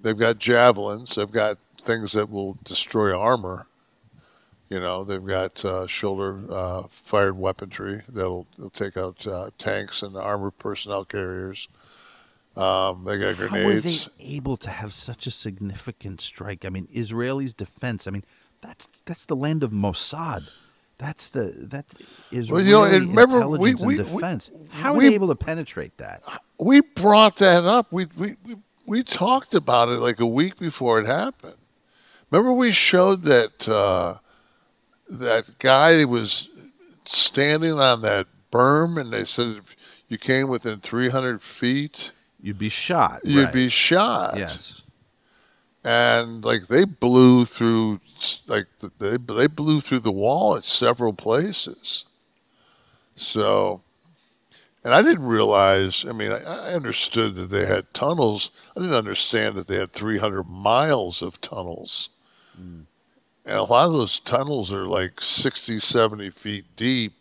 S4: they've got javelins. They've got things that will destroy armor. You know, they've got shoulder-fired weaponry that'll take out tanks and armored personnel carriers. They got grenades.
S3: How were they able to have such a significant strike? I mean, Israelis' defense. I mean, that's the land of Mossad. That's Israeli intelligence and defense. How are they able to penetrate that?
S4: We brought that up. We talked about it like a week before it happened. Remember, we showed that that guy was standing on that berm, and they said if you came within 300 feet,
S3: you'd be shot.
S4: You'd be shot.
S3: Yes.
S4: And like they blew through, they blew through the wall at several places. So, and I didn't realize. I mean, I understood that they had tunnels. I didn't understand that they had 300 miles of tunnels. Mm. And a lot of those tunnels are like 60, 70 feet deep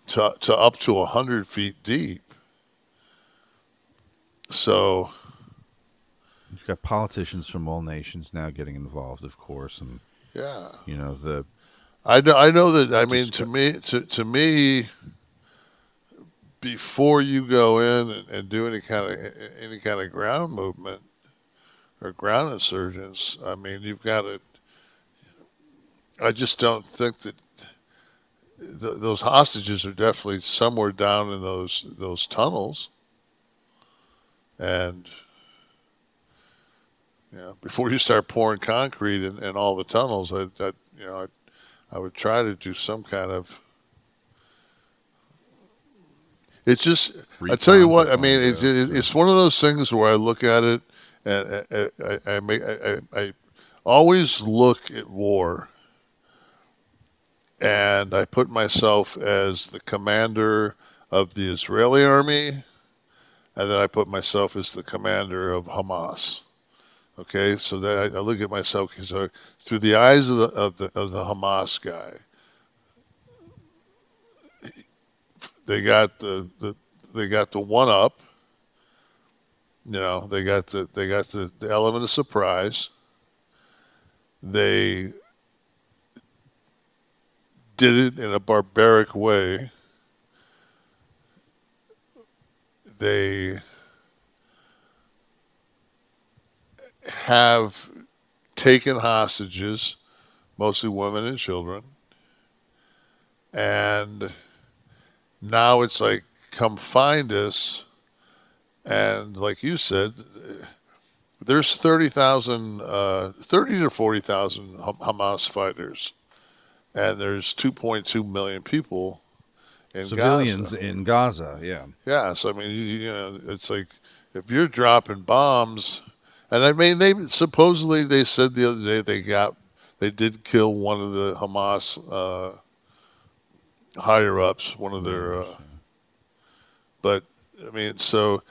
S4: to up to 100 feet deep. So
S3: you've got politicians from all nations now getting involved, of course, and
S4: yeah,
S3: you know
S4: I know that. I mean, to me, before you go in and do any kind of ground movement or ground insurgents, I mean, you've got to. I just don't think that those hostages are definitely somewhere down in those tunnels. And before you start pouring concrete in all the tunnels, I would try to do some kind of. It's just, I tell you what, I mean, it's one of those things where I look at it and I always look at war. And I put myself as the commander of the Israeli army, and then I put myself as the commander of Hamas. Okay, so that I look at myself through the eyes of the Hamas guy. They got the one up. You know, they got the element of surprise. They did it in a barbaric way. They have taken hostages, mostly women and children, and now it's like, come find us. And like you said, there's 30 to 40,000 Hamas fighters. And there's 2.2 million people in
S3: civilians
S4: Gaza.
S3: in Gaza, yeah.
S4: Yes, I mean, you know, it's like if you're dropping bombs, and I mean, they said the other day they did kill one of the Hamas higher ups, one of their, but I mean, so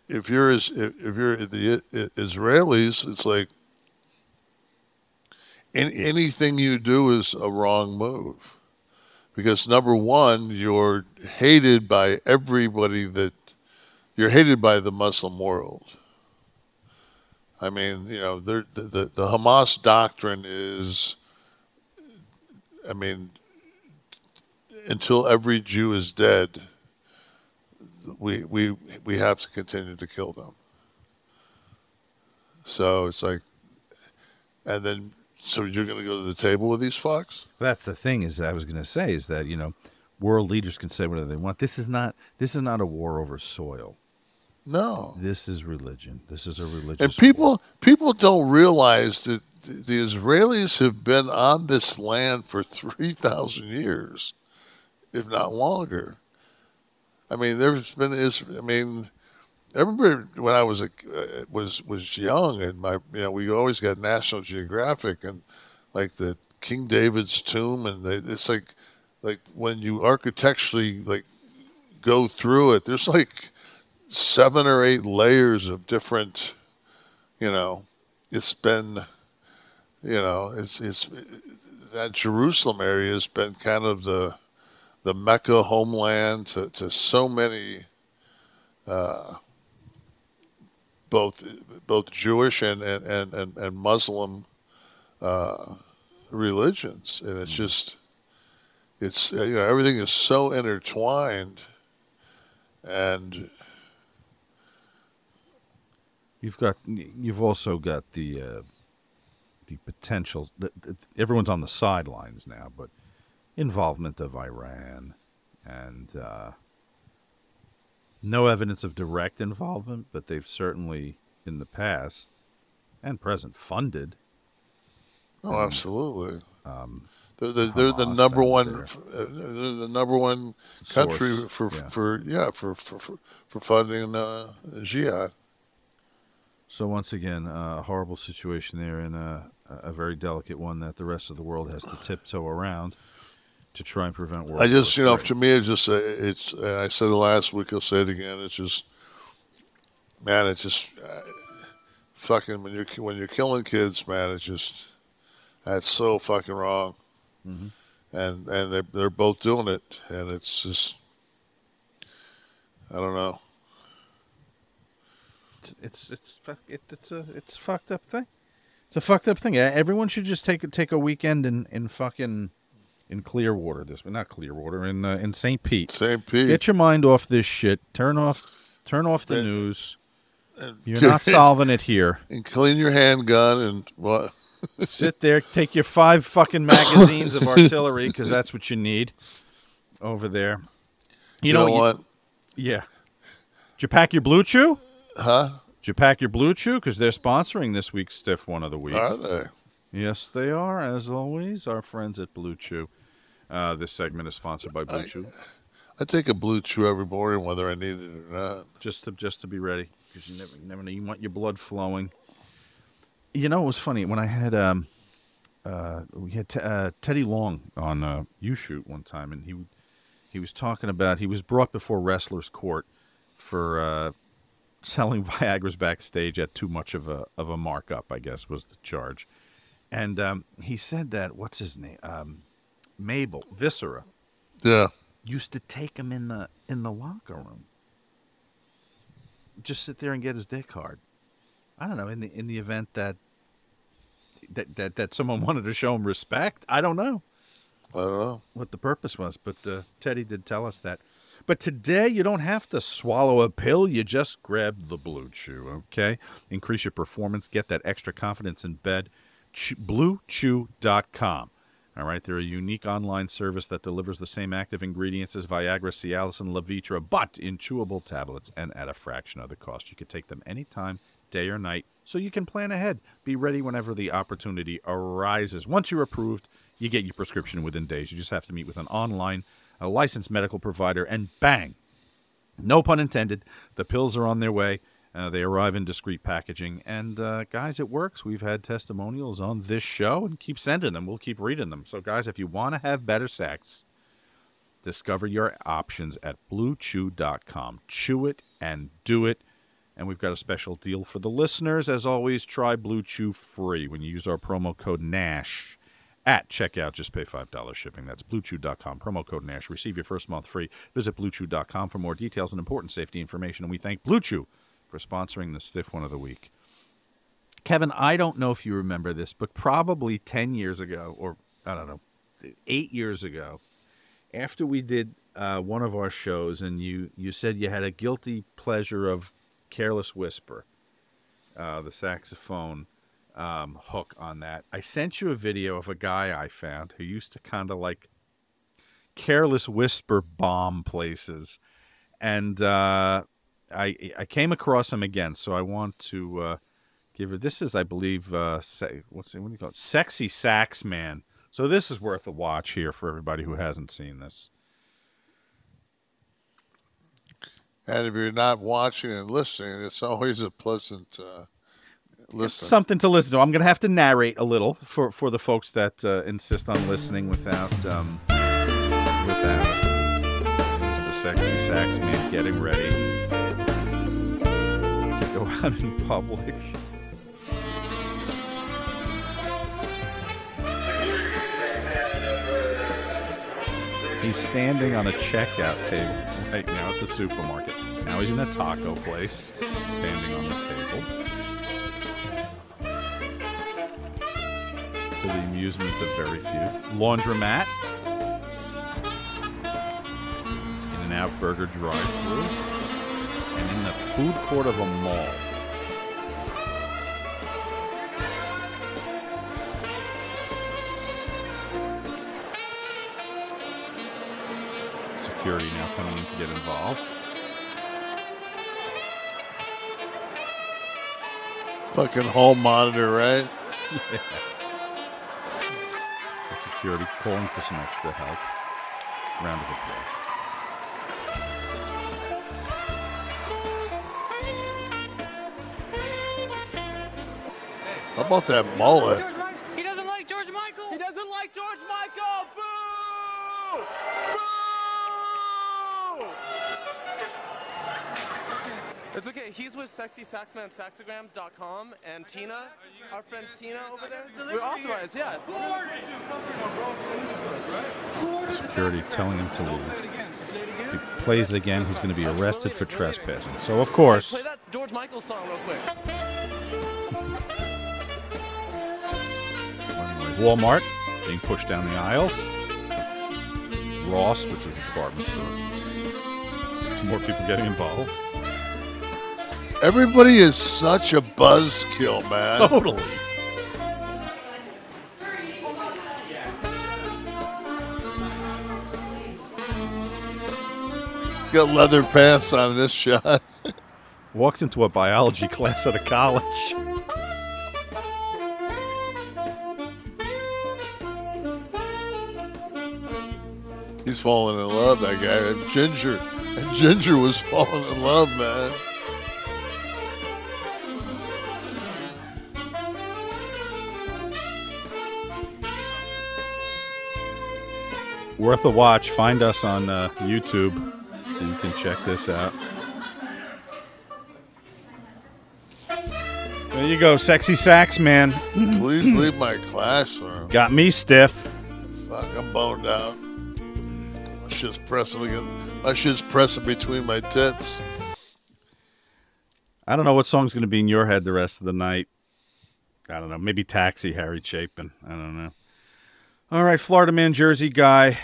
S4: if you're the Israelis, it's like. Anything you do is a wrong move, because number one, you're hated by everybody you're hated by the Muslim world. I mean, you know, the Hamas doctrine is, I mean, until every Jew is dead, we have to continue to kill them. So it's like, and then. So you're going to go to the table with these fucks?
S3: That's the thing I was going to say is that, you know, world leaders can say whatever they want. This is not a war over soil.
S4: No.
S3: This is religion. This is a religious
S4: And people don't realize that the Israelis have been on this land for 3,000 years, if not longer. I mean, I remember when I was young, and we always got National Geographic and like the King David's tomb, and it's like when you architecturally like go through it, there's like 7 or 8 layers of different, you know, it's been, you know, it's that Jerusalem area has been kind of the Mecca homeland to so many both Jewish and Muslim religions, and it's just everything is so intertwined, and
S3: you've also got the potential. Everyone's on the sidelines now, but involvement of Iran and no evidence of direct involvement, but they've certainly in the past and present funded.
S4: Oh, absolutely. They're the number one. They're the number one country for funding jihad.
S3: So once again, a horrible situation there, and a very delicate one that the rest of the world has to tiptoe around to try and prevent World War III.
S4: To me, it's just it's. And I said it last week. I'll say it again. It's just, man. It's just fucking when you're killing kids, man. It's just that's so fucking wrong. Mm-hmm. And they're both doing it, and it's just I don't know.
S3: It's a fucked up thing. It's a fucked up thing. Everyone should just take a weekend in Clearwater. Not Clearwater, in St. Pete.
S4: St. Pete.
S3: Get your mind off this shit. Turn off the news. You're not solving it here.
S4: And clean your handgun and what?
S3: Sit there, take your 5 fucking magazines of artillery, because that's what you need over there.
S4: You know what?
S3: Yeah. Did you pack your Bluechew?
S4: Huh?
S3: Did you pack your Bluechew? Because they're sponsoring this week's Stiff One of the Week.
S4: Are they?
S3: Yes, they are, as always. Our friends at Bluechew. This segment is sponsored by Bluechew.
S4: I take a Bluechew every morning, whether I need it or not.
S3: Just to be ready, because you never know. You want your blood flowing. You know, it was funny when I had we had Teddy Long on U-Shoot one time, and he was talking about he was brought before Wrestlers Court for selling Viagra's backstage at too much of a markup, I guess was the charge, and he said that what's his name, Mable Viscera, used to take him in the locker room, just sit there and get his dick hard. I don't know, in the event that someone wanted to show him respect. I don't know what the purpose was, but Teddy did tell us that. But today you don't have to swallow a pill. You just grab the Bluechew, okay? Increase your performance. Get that extra confidence in bed. Bluechew.com. All right, they're a unique online service that delivers the same active ingredients as Viagra, Cialis, and Levitra, but in chewable tablets and at a fraction of the cost. You can take them anytime, day or night, so you can plan ahead. Be ready whenever the opportunity arises. Once you're approved, you get your prescription within days. You just have to meet with a licensed medical provider, and bang, no pun intended, the pills are on their way. They arrive in discreet packaging. And, guys, it works. We've had testimonials on this show, and keep sending them. We'll keep reading them. So, guys, if you want to have better sex, discover your options at BlueChew.com. Chew it and do it. And we've got a special deal for the listeners. As always, try Bluechew free when you use our promo code NASH at checkout. Just pay $5 shipping. That's BlueChew.com. Promo code NASH. Receive your first month free. Visit BlueChew.com for more details and important safety information. And we thank Bluechew for sponsoring the Stiff One of the Week. Kevin, I don't know if you remember this, but probably 10 years ago, or I don't know, 8 years ago, after we did one of our shows, and you said you had a guilty pleasure of Careless Whisper, the saxophone hook on that. I sent you a video of a guy I found who used to kind of like careless whisper bomb places, and I came across him again, so I want to give it. This is, I believe, what do you call it? Sexy Saxman. So this is worth a watch here for everybody who hasn't seen this.
S4: And if you're not watching and listening, it's always a pleasant listen.
S3: It's something to listen to. I'm going to have to narrate a little for the folks that insist on listening without. There's the Sexy Saxman getting ready to go out in public. He's standing on a checkout table right now at the supermarket. Now he's in a taco place, standing on the tables. for the amusement of very few. Laundromat. In-N-Out Burger drive-thru. And in the food court of a mall. Security now coming in to get involved.
S4: Fucking hall monitor, right?
S3: Yeah. So security calling for some extra help. Round of applause.
S4: How about that mullet?
S8: He doesn't like George Michael. He doesn't like George Michael. Boo! Boo! It's okay. He's with Sexy Saxman Saxograms.com and Tina, our friend Tina over there. We're authorized, yeah.
S3: Security telling him to leave. If he plays it again, he's going to be arrested for trespassing. So, of course...
S8: Play that George Michael song real quick.
S3: Walmart being pushed down the aisles. Ross, which is a department store. Some more people getting involved.
S4: Everybody is such a buzzkill, man.
S3: Totally.
S4: He's got leather pants on in this shot.
S3: Walks into a biology class at a college.
S4: He's falling in love, that guy. And Ginger was falling in love, man.
S3: Worth a watch. Find us on YouTube so you can check this out. There you go, Sexy Sax Man.
S4: Please leave my classroom.
S3: Got me stiff.
S4: Fuck, I'm boned out. My shit's pressing between my tits.
S3: I don't know what song's going to be in your head the rest of the night. I don't know. Maybe Taxi, Harry Chapin. I don't know. All right, Florida man, Jersey guy.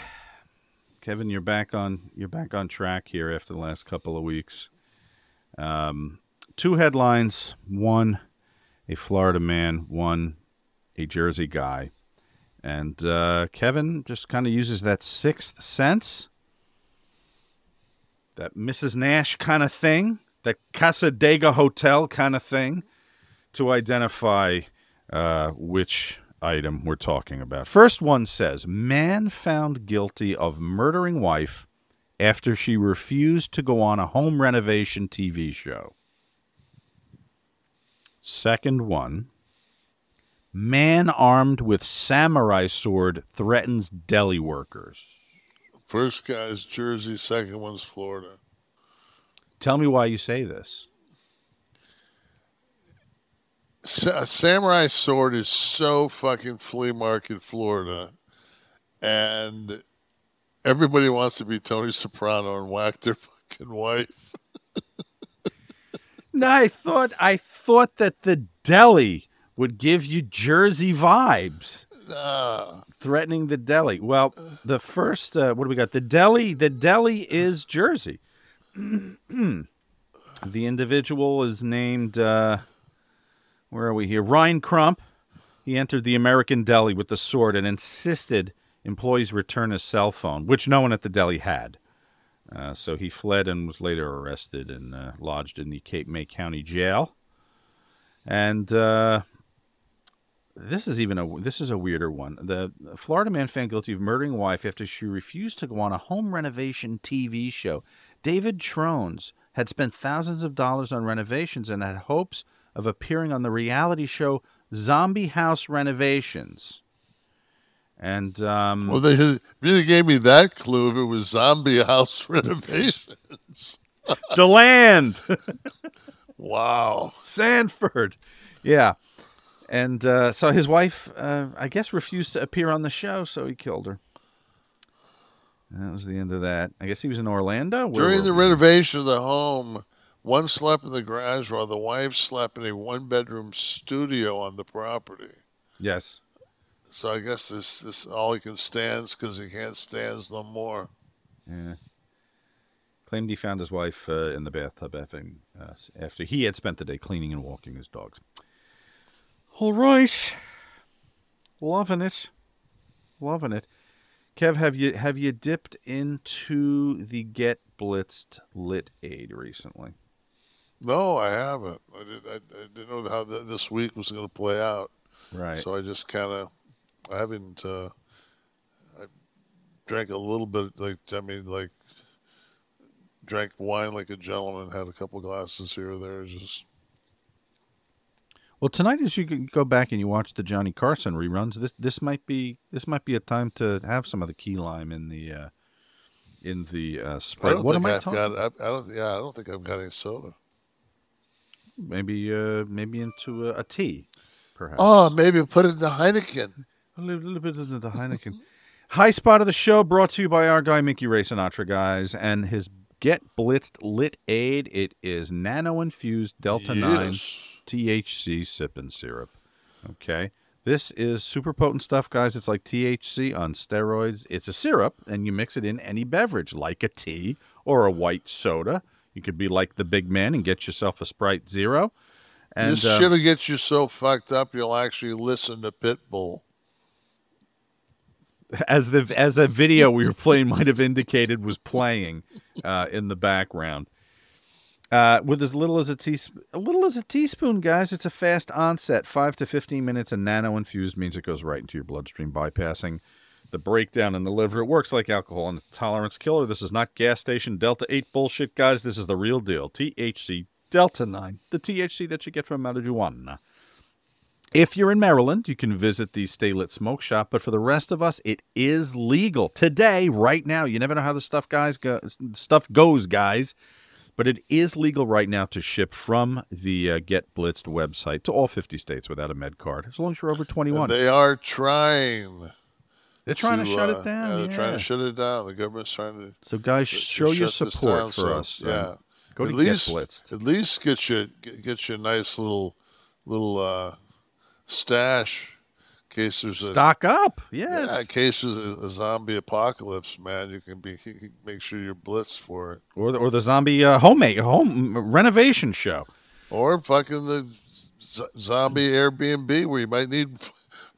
S3: Kevin, you're back on track here after the last couple of weeks. Two headlines, one a Florida man, one a Jersey guy. And Kevin just kind of uses that sixth sense, that Mrs. Nash kind of thing, that Casadega Hotel kind of thing, to identify which item we're talking about. First one says, man found guilty of murdering wife after she refused to go on a home renovation TV show. Second one, man armed with samurai sword threatens deli workers.
S4: First guy's Jersey, second one's Florida.
S3: Tell me why you say this.
S4: A samurai sword is so fucking flea market Florida, and everybody wants to be Tony Soprano and whack their fucking wife.
S3: No, I thought that the deli would give you Jersey vibes. Threatening the deli. Well, the first, what do we got? The deli is Jersey. The individual is named, where are we here? Ryan Crump. He entered the American deli with the sword and insisted employees return his cell phone, which no one at the deli had. So he fled and was later arrested and lodged in the Cape May County Jail. And this is a weirder one. The Florida man found guilty of murdering a wife after she refused to go on a home renovation TV show. David Trones had spent thousands of dollars on renovations and had hopes of appearing on the reality show Zombie House Renovations. And
S4: well, they really gave me that clue if it was Zombie House Renovations.
S3: DeLand.
S4: Wow.
S3: Sanford. Yeah. And so his wife, I guess, refused to appear on the show, so he killed her. And that was the end of that. I guess he was in Orlando.
S4: During the renovation of the home, one slept in the garage while the wife slept in a one-bedroom studio on the property.
S3: Yes.
S4: So I guess this all he can stands because he can't stands no more.
S3: Yeah. Claimed he found his wife in the bathtub after he had spent the day cleaning and walking his dogs. All right. Loving it. Loving it. Kev, have you dipped into the Get Blitzed Lit Aid recently?
S4: No, I haven't. I didn't know how this week was going to play out.
S3: Right.
S4: So I just kind of, I haven't, I drank a little bit, drank wine like a gentleman, had a couple glasses here or there, just.
S3: Well, tonight, as you can go back and you watch the Johnny Carson reruns, this might be a time to have some of the key lime in the Sprite. What am I talking?
S4: I don't think I've got any soda.
S3: Maybe into a tea, perhaps.
S4: Oh, maybe put it in the Heineken.
S3: A little bit into the Heineken. High spot of the show brought to you by our guy Mickey Ray Sinatra, guys, and his Get Blitzed Lit Aid. It is nano-infused Delta 9 THC sipping syrup. Okay. This is super potent stuff, guys. It's like THC on steroids. It's a syrup, and you mix it in any beverage, like a tea or a white soda. You could be like the big man and get yourself a Sprite Zero. And
S4: this shit'll get you so fucked up you'll actually listen to Pitbull.
S3: As that video we were playing might have indicated was playing in the background. With as little as a teaspoon, guys. It's a fast onset, 5 to 15 minutes, and nano-infused means it goes right into your bloodstream, bypassing the breakdown in the liver. It works like alcohol, and it's a tolerance killer. This is not gas station Delta 8 bullshit, guys. This is the real deal. THC Delta 9, the THC that you get from marijuana. If you're in Maryland, you can visit the Stay Lit Smoke Shop, but for the rest of us, it is legal today, right now. You never know how the stuff goes, guys. But it is legal right now to ship from the Get Blitzed website to all 50 states without a med card, as long as you're over 21.
S4: And they are trying.
S3: They're trying to shut it down.
S4: Yeah, they're trying to shut it down. The government's trying to.
S3: So, guys, show your support for us.
S4: Yeah,
S3: go to Get Blitzed.
S4: At least get you a nice little stash. In case there's
S3: stock up, yes.
S4: Yeah, in case there's a zombie apocalypse, man, you can make sure you're blitzed for it.
S3: Or the zombie home renovation show,
S4: or fucking the zombie Airbnb where you might need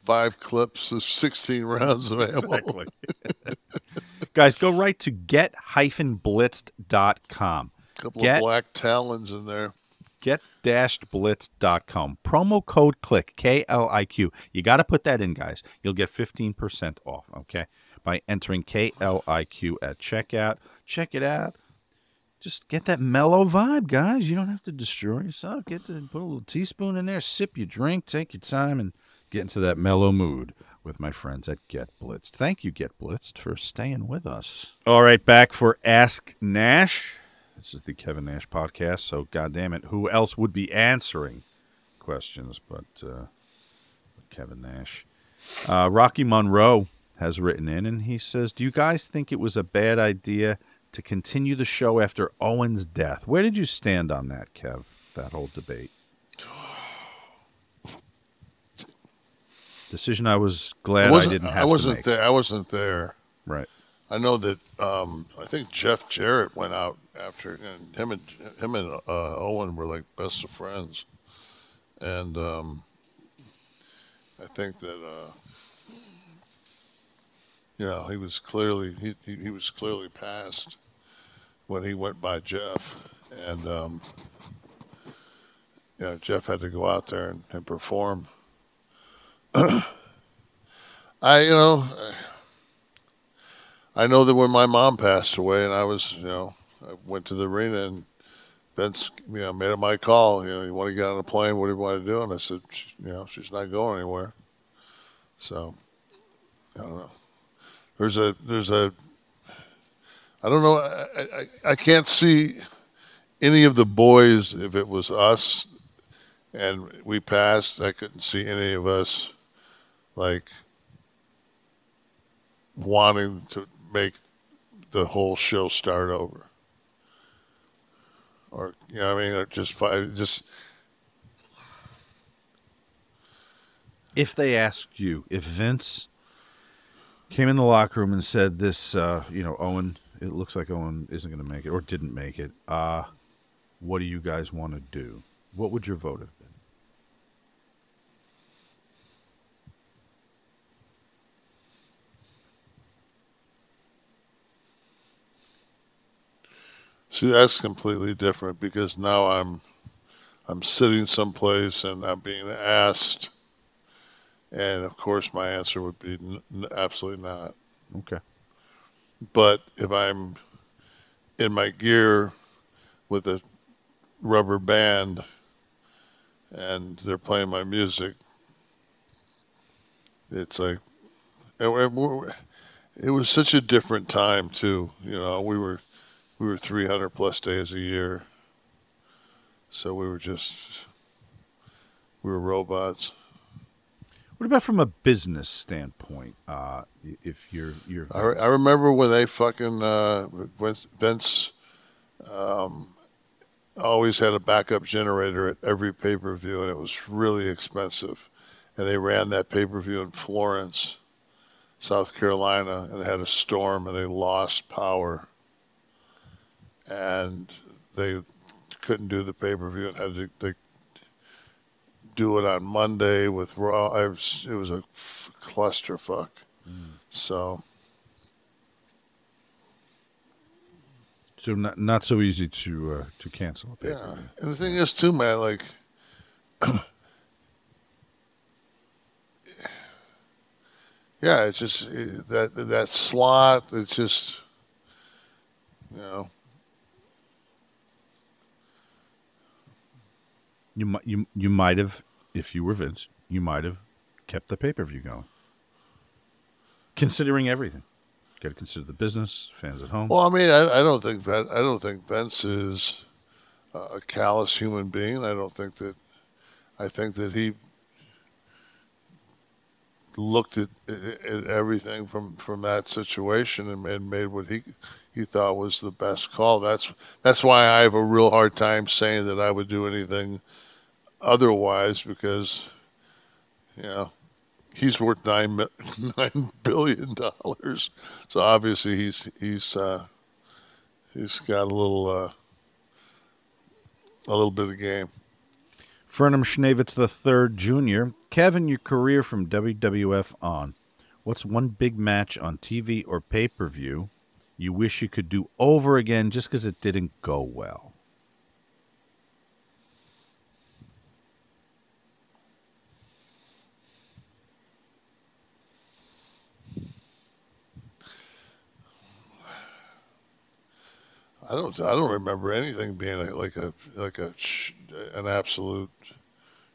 S4: 5 clips of 16 rounds of ammo.
S3: Exactly. Guys, go right to get-blitzed.com.
S4: A couple of black talons in there.
S3: Get-blitzed.com. Promo code Kliq, K-L-I-Q. You got to put that in, guys. You'll get 15% off, okay, by entering K-L-I-Q at checkout. Check it out. Just get that mellow vibe, guys. You don't have to destroy yourself. Put a little teaspoon in there, sip your drink, take your time, and get into that mellow mood with my friends at Get Blitzed. Thank you, Get Blitzed, for staying with us. All right, back for Ask Nash. This is the Kevin Nash podcast, so goddamn it, who else would be answering questions but Kevin Nash? Rocky Monroe has written in, and he says, do you guys think it was a bad idea to continue the show after Owen's death? Where did you stand on that, Kev, that whole debate? Decision I was glad I didn't have to make.
S4: I wasn't there.
S3: Right.
S4: I know that I think Jeff Jarrett went out after, and him and Owen were like best of friends, and I think that he was clearly he was clearly passed when he went by Jeff, and Jeff had to go out there and perform. I know that when my mom passed away and I was, I went to the arena and Vince, made it my call. You want to get on a plane? What do you want to do? And I said, she's not going anywhere. So, I don't know. I don't know. I can't see any of the boys, if it was us and we passed, I couldn't see any of us like wanting to make the whole show start over, or
S3: If they asked you, if Vince came in the locker room and said this, Owen, it looks like Owen isn't going to make it or didn't make it. What do you guys want to do? What would your vote have been?
S4: See, that's completely different because now I'm sitting someplace and I'm being asked, and of course my answer would be absolutely not.
S3: Okay.
S4: But if I'm in my gear with a rubber band and they're playing my music, it's like it was such a different time too. You know, we were 300 plus days a year, so we were robots.
S3: What about from a business standpoint? If you're
S4: I remember when they fucking Vince always had a backup generator at every pay-per-view, and it was really expensive. And they ran that pay-per-view in Florence, South Carolina, and they had a storm, and they lost power. And they couldn't do the pay-per-view and had to do it on Monday with Raw. It was a clusterfuck. So
S3: not so easy to cancel a pay-per-view.
S4: yeah, and the thing is too, man, like yeah, it's just that slot. It's just, you know.
S3: You might have, if you were Vince, you might have kept the pay-per-view going. Considering everything. Got to consider the business, fans at home.
S4: Well, I mean, I don't think Vince is a callous human being. I think that he looked at everything from that situation and made what he thought was the best call. That's why I have a real hard time saying that I would do anything otherwise, because, you know, he's worth $9 billion. So obviously he's got a little bit of game.
S3: Fernham Schnavitz III Jr. Kevin, your career from WWF on. What's one big match on TV or pay-per-view you wish you could do over again just because it didn't go well?
S4: I don't remember anything being an absolute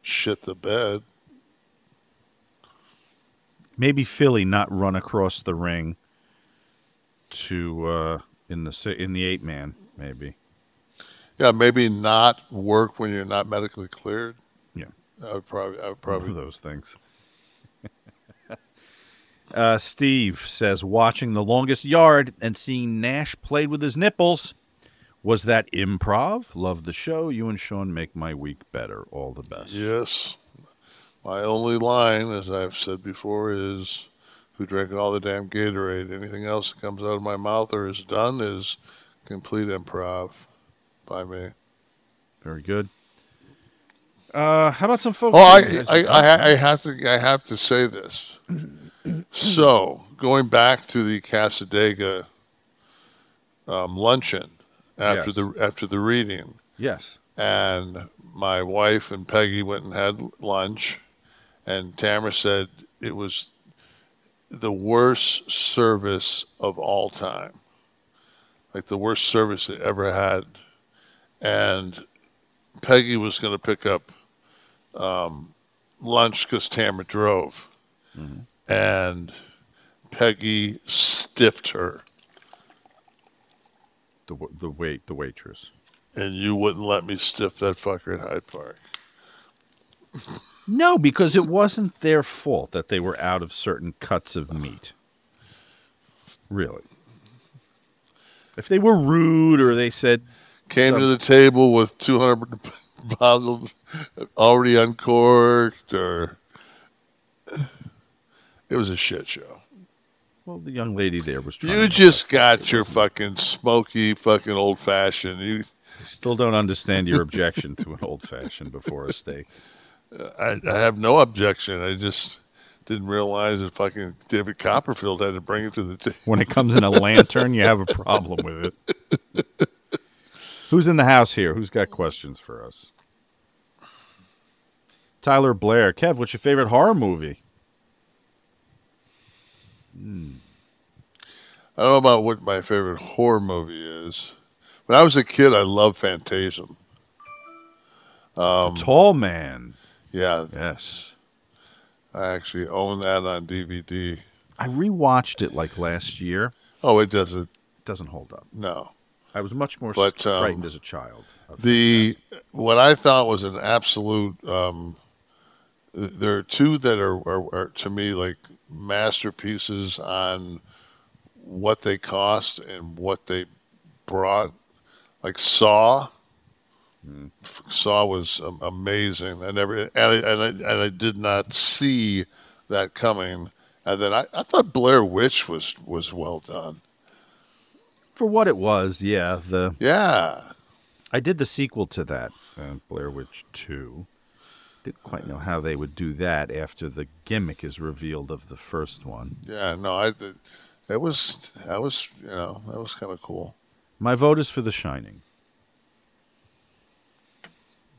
S4: shit the bed.
S3: Maybe Philly not run across the ring to in the 8-man, maybe.
S4: Yeah, maybe not work when you're not medically cleared.
S3: Yeah,
S4: I would probably
S3: one of those things. Steve says, watching The Longest Yard and seeing Nash played with his nipples. Was that improv? Love the show. You and Sean make my week better. All the best.
S4: Yes. My only line, as I've said before, is who drank all the damn Gatorade. Anything else that comes out of my mouth or is done is complete improv by me.
S3: Very good. How about some folks?
S4: Oh, I have to say this. So, going back to the Casadega luncheon after the reading.
S3: Yes.
S4: And my wife and Peggy went and had lunch, and Tamara said it was the worst service of all time. Like the worst service they ever had. And Peggy was going to pick up lunch because Tamara drove. Mm-hmm. And Peggy stiffed her.
S3: The waitress.
S4: And you wouldn't let me stiff that fucker at Hyde Park.
S3: No, because it wasn't their fault that they were out of certain cuts of meat. Really. If they were rude or they said...
S4: Came to the table with 200 bottles already uncorked or... It was a shit show.
S3: Well, the young lady there was trying.
S4: You just got your fucking smoky, fucking old fashioned.
S3: I still don't understand your objection to an old fashioned before a steak.
S4: I have no objection. I just didn't realize that fucking David Copperfield had to bring it to the table.
S3: When it comes in a lantern, you have a problem with it. Who's in the house here? Who's got questions for us? Tyler Blair. Kev, what's your favorite horror movie?
S4: I don't know about what my favorite horror movie is. When I was a kid, I loved Phantasm.
S3: The Tall Man.
S4: Yeah.
S3: Yes.
S4: I actually own that on DVD.
S3: I rewatched it like last year.
S4: Oh, it doesn't.
S3: It doesn't hold up.
S4: No.
S3: I was much more frightened as a child.
S4: What I thought was an absolute. There are two that are to me like masterpieces on what they cost and what they brought. Like Saw. Saw was amazing. I did not see that coming. And then I thought Blair Witch was well done.
S3: For what it was, yeah. I did the sequel to that, Blair Witch 2. Didn't quite know how they would do that after the gimmick is revealed of the first one.
S4: Yeah, no, that was kind of cool.
S3: My vote is for The Shining.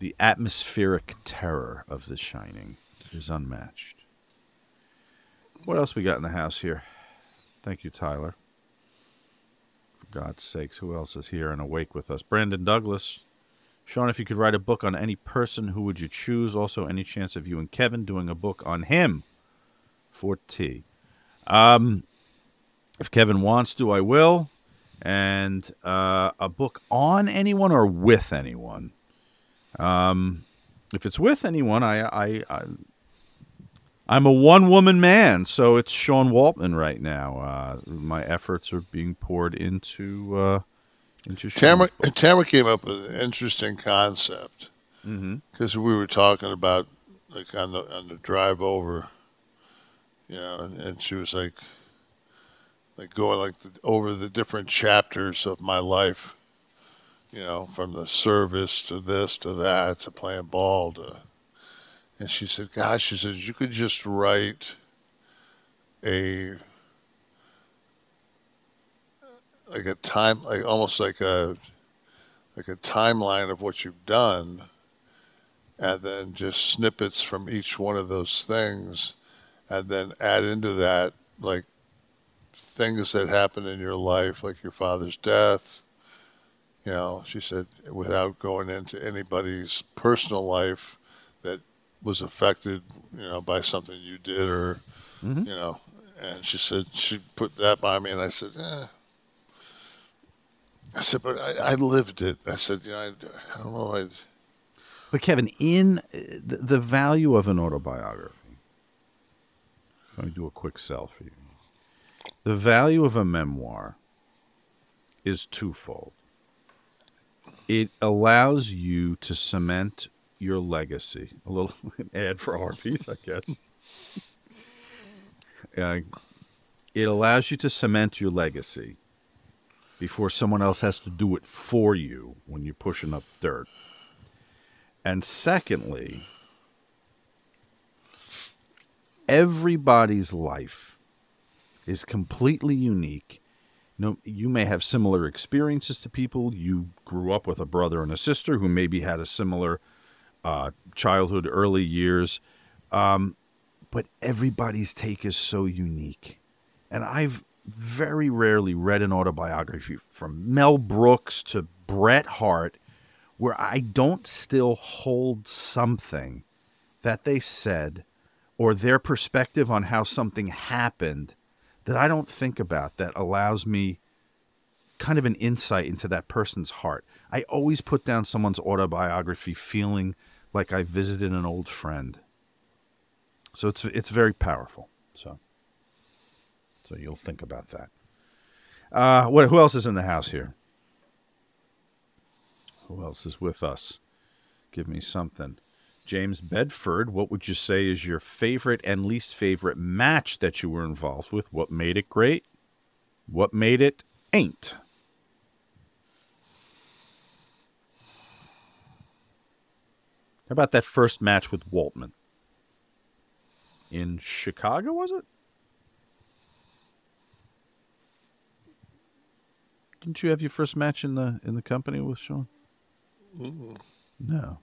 S3: The atmospheric terror of The Shining is unmatched. What else we got in the house here? Thank you, Tyler. For God's sakes, who else is here and awake with us? Brandon Douglas. Sean, if you could write a book on any person, who would you choose? Also, any chance of you and Kevin doing a book on him? ForT. If Kevin wants to, I will. And a book on anyone or with anyone? If it's with anyone, I'm a one-woman man, so it's Sean Waltman right now. My efforts are being poured into Sean's book.
S4: Tamara came up with an interesting concept because we were talking about like on the drive over, and she was like going over the different chapters of my life. From the service to this to that to playing ball and she said, gosh, she said, you could just write almost like a timeline of what you've done and then just snippets from each one of those things and then add into that like things that happened in your life, like your father's death. She said, without going into anybody's personal life that was affected, by something you did or, and she said, she put that by me and I said, I said, but I lived it. I said, I don't know.
S3: But Kevin, in the value of an autobiography, if I do a quick sell for you, the value of a memoir is twofold. It allows you to cement your legacy. A little ad for AARP, I guess. It allows you to cement your legacy before someone else has to do it for you when you're pushing up dirt. And secondly, everybody's life is completely unique. You may have similar experiences to people. You grew up with a brother and a sister who maybe had a similar childhood, early years. But everybody's take is so unique. And I've very rarely read an autobiography from Mel Brooks to Bret Hart where I don't still hold something that they said or their perspective on how something happened that I don't think about, that allows me kind of an insight into that person's heart. I always put down someone's autobiography feeling like I visited an old friend. So it's very powerful. So you'll think about that. Who else is in the house here? Who else is with us? Give me something. James Bedford, what would you say is your favorite and least favorite match that you were involved with? What made it great? What made it ain't? How about that first match with Waltman? In Chicago, was it? Didn't you have your first match in the company with Sean?
S4: Mm-mm.
S3: No.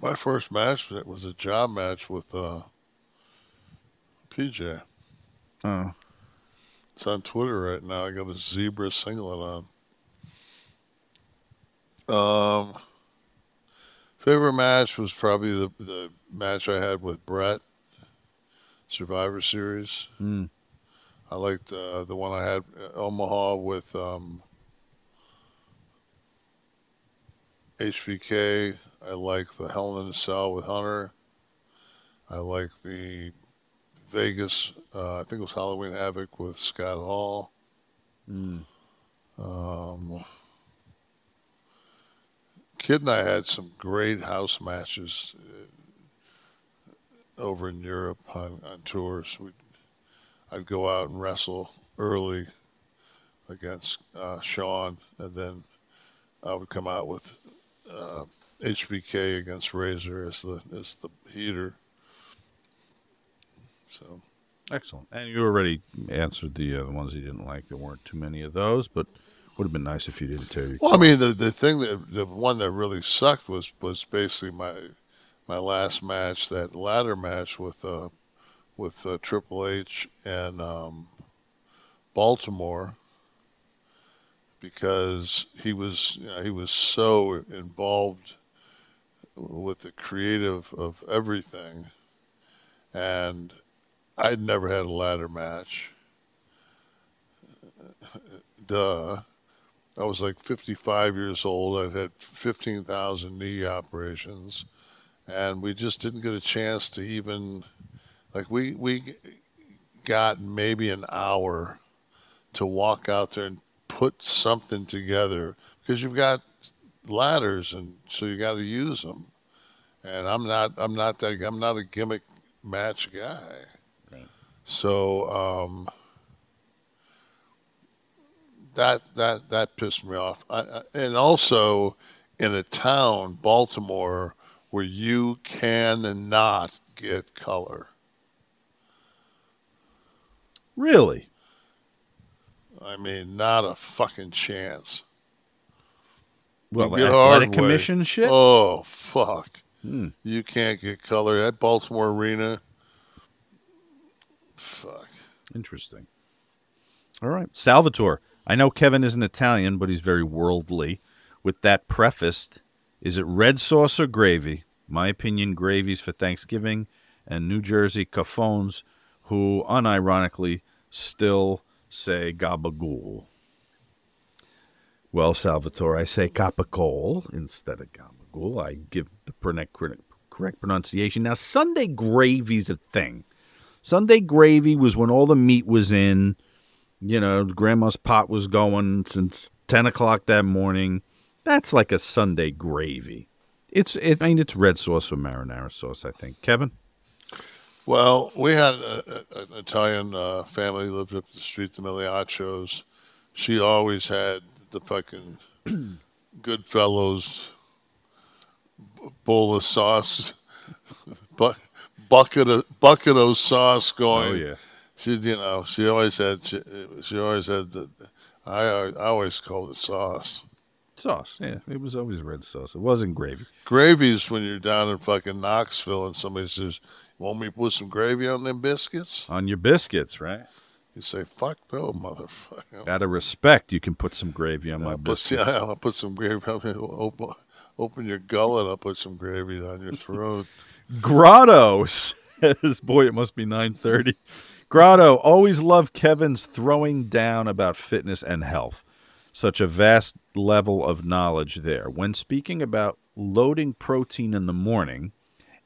S4: My first match was a job match with PJ.
S3: Oh.
S4: It's on Twitter right now. I got a zebra singlet on. Favorite match was probably the match I had with Brett, Survivor Series.
S3: Mm.
S4: I liked the one I had at Omaha with HBK. I like the Hell in a Cell with Hunter. I like the Vegas, I think it was Halloween Havoc with Scott Hall.
S3: Mm.
S4: Kid and I had some great house matches over in Europe on tours. I'd go out and wrestle early against Sean, and then I would come out with HBK against Razor as the heater. So
S3: excellent. And you already answered the ones you didn't like. There weren't too many of those, but would have been nice if you didn't tear your
S4: Well, I mean, the one that really sucked was basically my last match, that ladder match with Triple H and Baltimore, because he was so involved with the creative of everything, and I'd never had a ladder match. Duh. I was like 55 years old. I'd had 15,000 knee operations, and we just didn't get a chance to even, like, we got maybe an hour to walk out there and put something together, because you've got ladders, and so you got to use them. And I'm not a gimmick match guy.
S3: Right.
S4: So that pissed me off. And also in a town, Baltimore, where you cannot get color.
S3: Really?
S4: I mean, not a fucking chance.
S3: Well,
S4: You
S3: the
S4: get
S3: athletic
S4: hard
S3: commission
S4: way.
S3: shit?
S4: Oh, fuck.
S3: Hmm.
S4: You can't get color. That Baltimore arena, fuck.
S3: Interesting. All right. Salvatore, I know Kevin isn't Italian, but he's very worldly. With that prefaced, is it red sauce or gravy? My opinion, gravy's for Thanksgiving, and New Jersey caffones who unironically still say gabagool. Well, Salvatore, I say capicola instead of gabagool. I give the correct pronunciation. Now, Sunday gravy's a thing. Sunday gravy was when all the meat was in. You know, grandma's pot was going since 10 o'clock that morning. That's like a Sunday gravy. It's red sauce or marinara sauce, I think. Kevin?
S4: Well, we had an Italian family who lived up the street, the Miliaccios. She always had the fucking Goodfellas bowl of sauce, bucket of sauce going.
S3: Oh, yeah.
S4: She always had the, I always called it sauce.
S3: Sauce, yeah. It was always red sauce. It wasn't gravy.
S4: Gravy's when you're down in fucking Knoxville and somebody says, "Want me to put some gravy on them biscuits?"
S3: On your biscuits, right?
S4: You say, "Fuck no, motherfucker."
S3: Out of respect, you can put some gravy on my biscuits.
S4: I'll put some gravy. Open your gullet. I'll put some gravy on your throat.
S3: Grotto says, boy, it must be 9:30. Grotto, always love Kevin's throwing down about fitness and health. Such a vast level of knowledge there. When speaking about loading protein in the morning,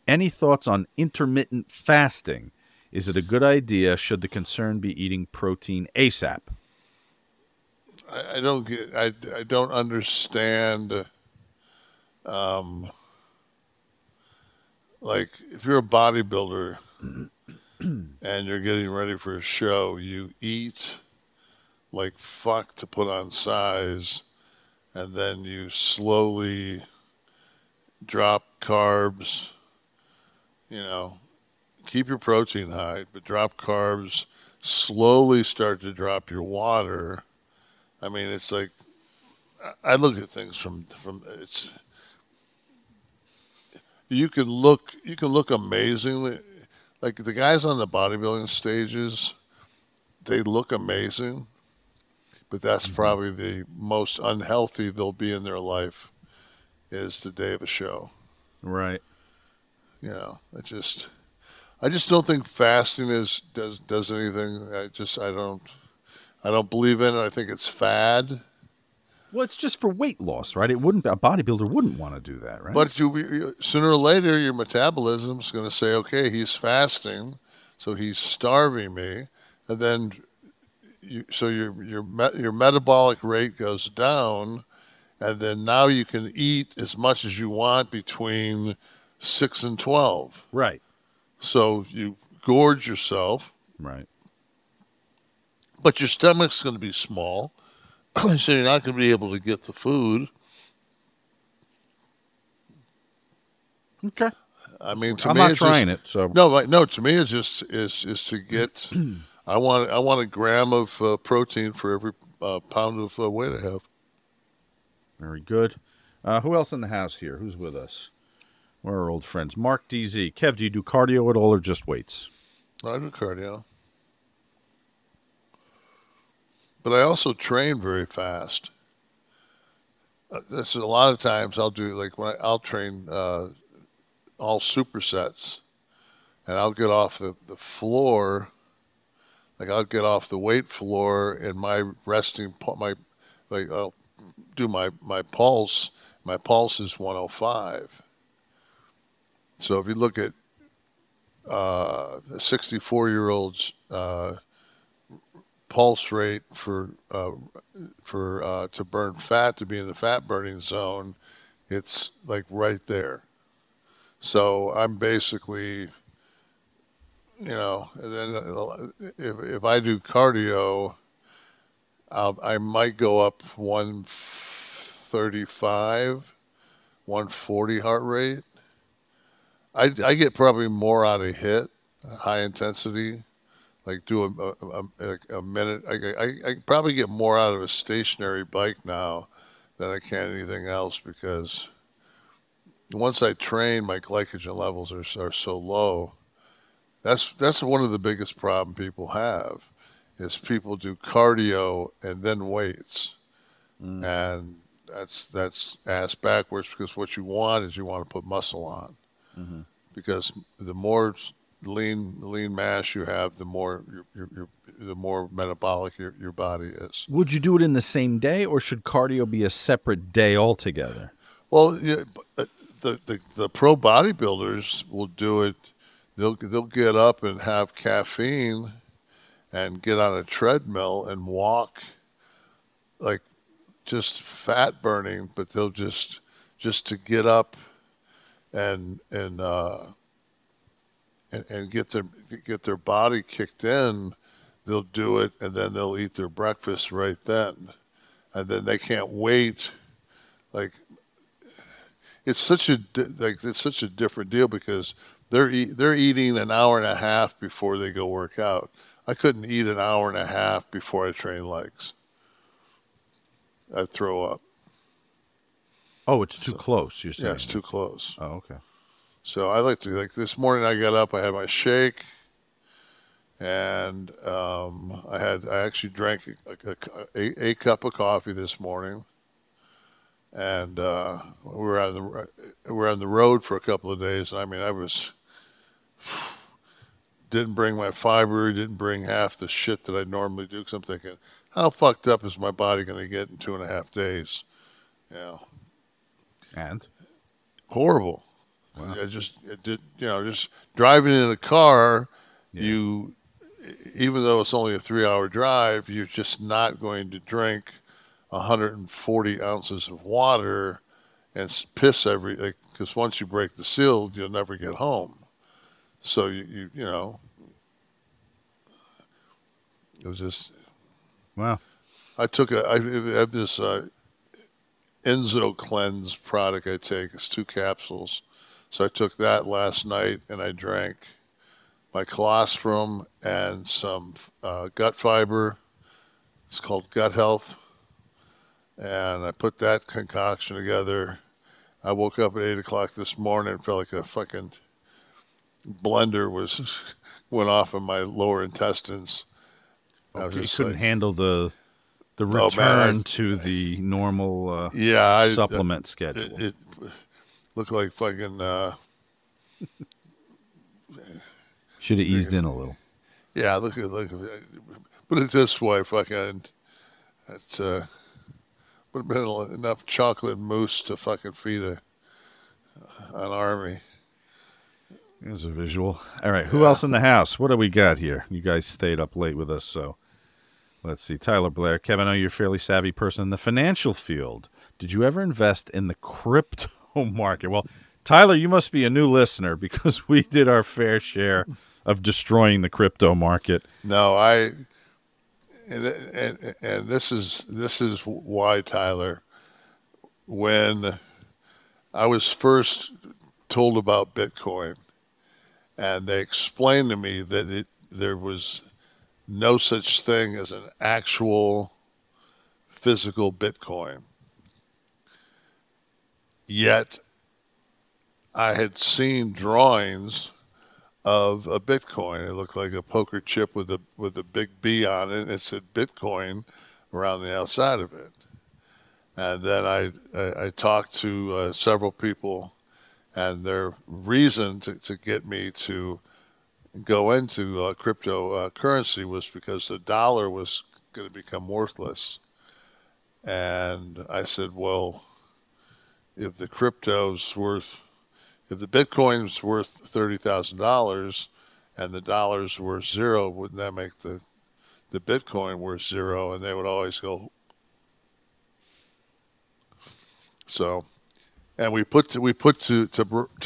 S3: any thoughts on intermittent fasting? Is it a good idea? Should the concern be eating protein ASAP?
S4: I don't understand like if you're a bodybuilder and you're getting ready for a show, you eat like fuck to put on size, and then you slowly drop carbs, you know, keep your protein high, but drop carbs, slowly start to drop your water. I mean, it's like, I look at things from it's, you can look amazingly, like the guys on the bodybuilding stages, they look amazing, but that's probably the most unhealthy they'll be in their life is the day of a show.
S3: Right.
S4: You know, I just don't think fasting does anything. I don't believe in it. I think it's fad.
S3: Well, it's just for weight loss, right? A bodybuilder wouldn't want to do that, right?
S4: But sooner or later, your metabolism's going to say, okay, he's fasting, so he's starving me, and then your metabolic rate goes down, and then now you can eat as much as you want between 6 and 12.
S3: Right.
S4: So you gorge yourself.
S3: Right.
S4: But your stomach's going to be small, so you're not going to be able to get the food.
S3: Okay.
S4: I mean,
S3: I'm not trying it. So
S4: no. To me, it's just is to get. I want a gram of protein for every pound of weight I have.
S3: Very good. Who else in the house here? Who's with us? We're our old friends. Mark DZ. Kev, do you do cardio at all or just weights?
S4: I do cardio. But I also train very fast. This is a lot of times I'll do, like I'll train all supersets, and I'll get off the floor, like I'll get off the weight floor, and my resting, I'll do my pulse. My pulse is 105. So if you look at a 64-year-old's pulse rate for to burn fat, to be in the fat burning zone, it's like right there. So I'm basically, you know, and then if I do cardio, I might go up 135, 140 heart rate. I get probably more out of HIIT, high intensity, like do a minute. I probably get more out of a stationary bike now than I can anything else, because once I train, my glycogen levels are so low. That's one of the biggest problems people have, is people do cardio and then weights, and that's ass backwards, because what you want is you want to put muscle on, because the more lean mass you have, the more the more metabolic your body is.
S3: Would you do it in the same day, or should cardio be a separate day altogether?
S4: Well, yeah, the pro bodybuilders will do it. They'll get up and have caffeine and get on a treadmill and walk, like just fat burning, but they'll just to get up and get their body kicked in, they'll do it, and then they'll eat their breakfast right then, and then they can't wait. Like it's such a different deal, because they're eating an hour and a half before they go work out. I couldn't eat an hour and a half before I train legs. I'd throw up.
S3: Oh, it's too close, you're saying?
S4: Yeah, it's too close.
S3: Oh, okay.
S4: So I like to, like this morning I got up, I had my shake, and I actually drank a cup of coffee this morning, and we were on the road for a couple of days. I mean, didn't bring my fiber, didn't bring half the shit that I normally do, because I'm thinking, how fucked up is my body going to get in 2.5 days? Yeah.
S3: And?
S4: Horrible.
S3: Wow.
S4: Just driving in a car, even though it's only a 3-hour drive, you're just not going to drink 140 ounces of water and piss because once you break the seal, you'll never get home. So you know, it was just
S3: wow.
S4: I have this Enzo Cleanse product I take. It's 2 capsules. So I took that last night, and I drank my colostrum and some gut fiber. It's called Gut Health. And I put that concoction together. I woke up at 8 o'clock this morning and felt like a fucking blender went off in my lower intestines.
S3: You couldn't handle the return to the normal supplement schedule.
S4: It looked like fucking...
S3: should have eased in a little.
S4: Yeah, look at put it this way, fucking... It's... would have been enough chocolate mousse to fucking feed an army.
S3: There's a visual. All right, who else in the house? What do we got here? You guys stayed up late with us, so let's see. Tyler Blair. Kevin, I know you're a fairly savvy person in the financial field. Did you ever invest in the crypto market? Well, Tyler, you must be a new listener because we did our fair share of destroying the crypto market.
S4: No, and this is why, Tyler, when I was first told about Bitcoin and they explained to me that there was no such thing as an actual physical Bitcoin, yet I had seen drawings of a Bitcoin. It looked like a poker chip with a big B on it. It said Bitcoin around the outside of it. And then I talked to several people, and their reason to get me to go into cryptocurrency was because the dollar was going to become worthless. And I said, well, if the Bitcoin's worth $30,000 and the dollar's worth zero, wouldn't that make the Bitcoin worth zero? And they would always go. So, and we put to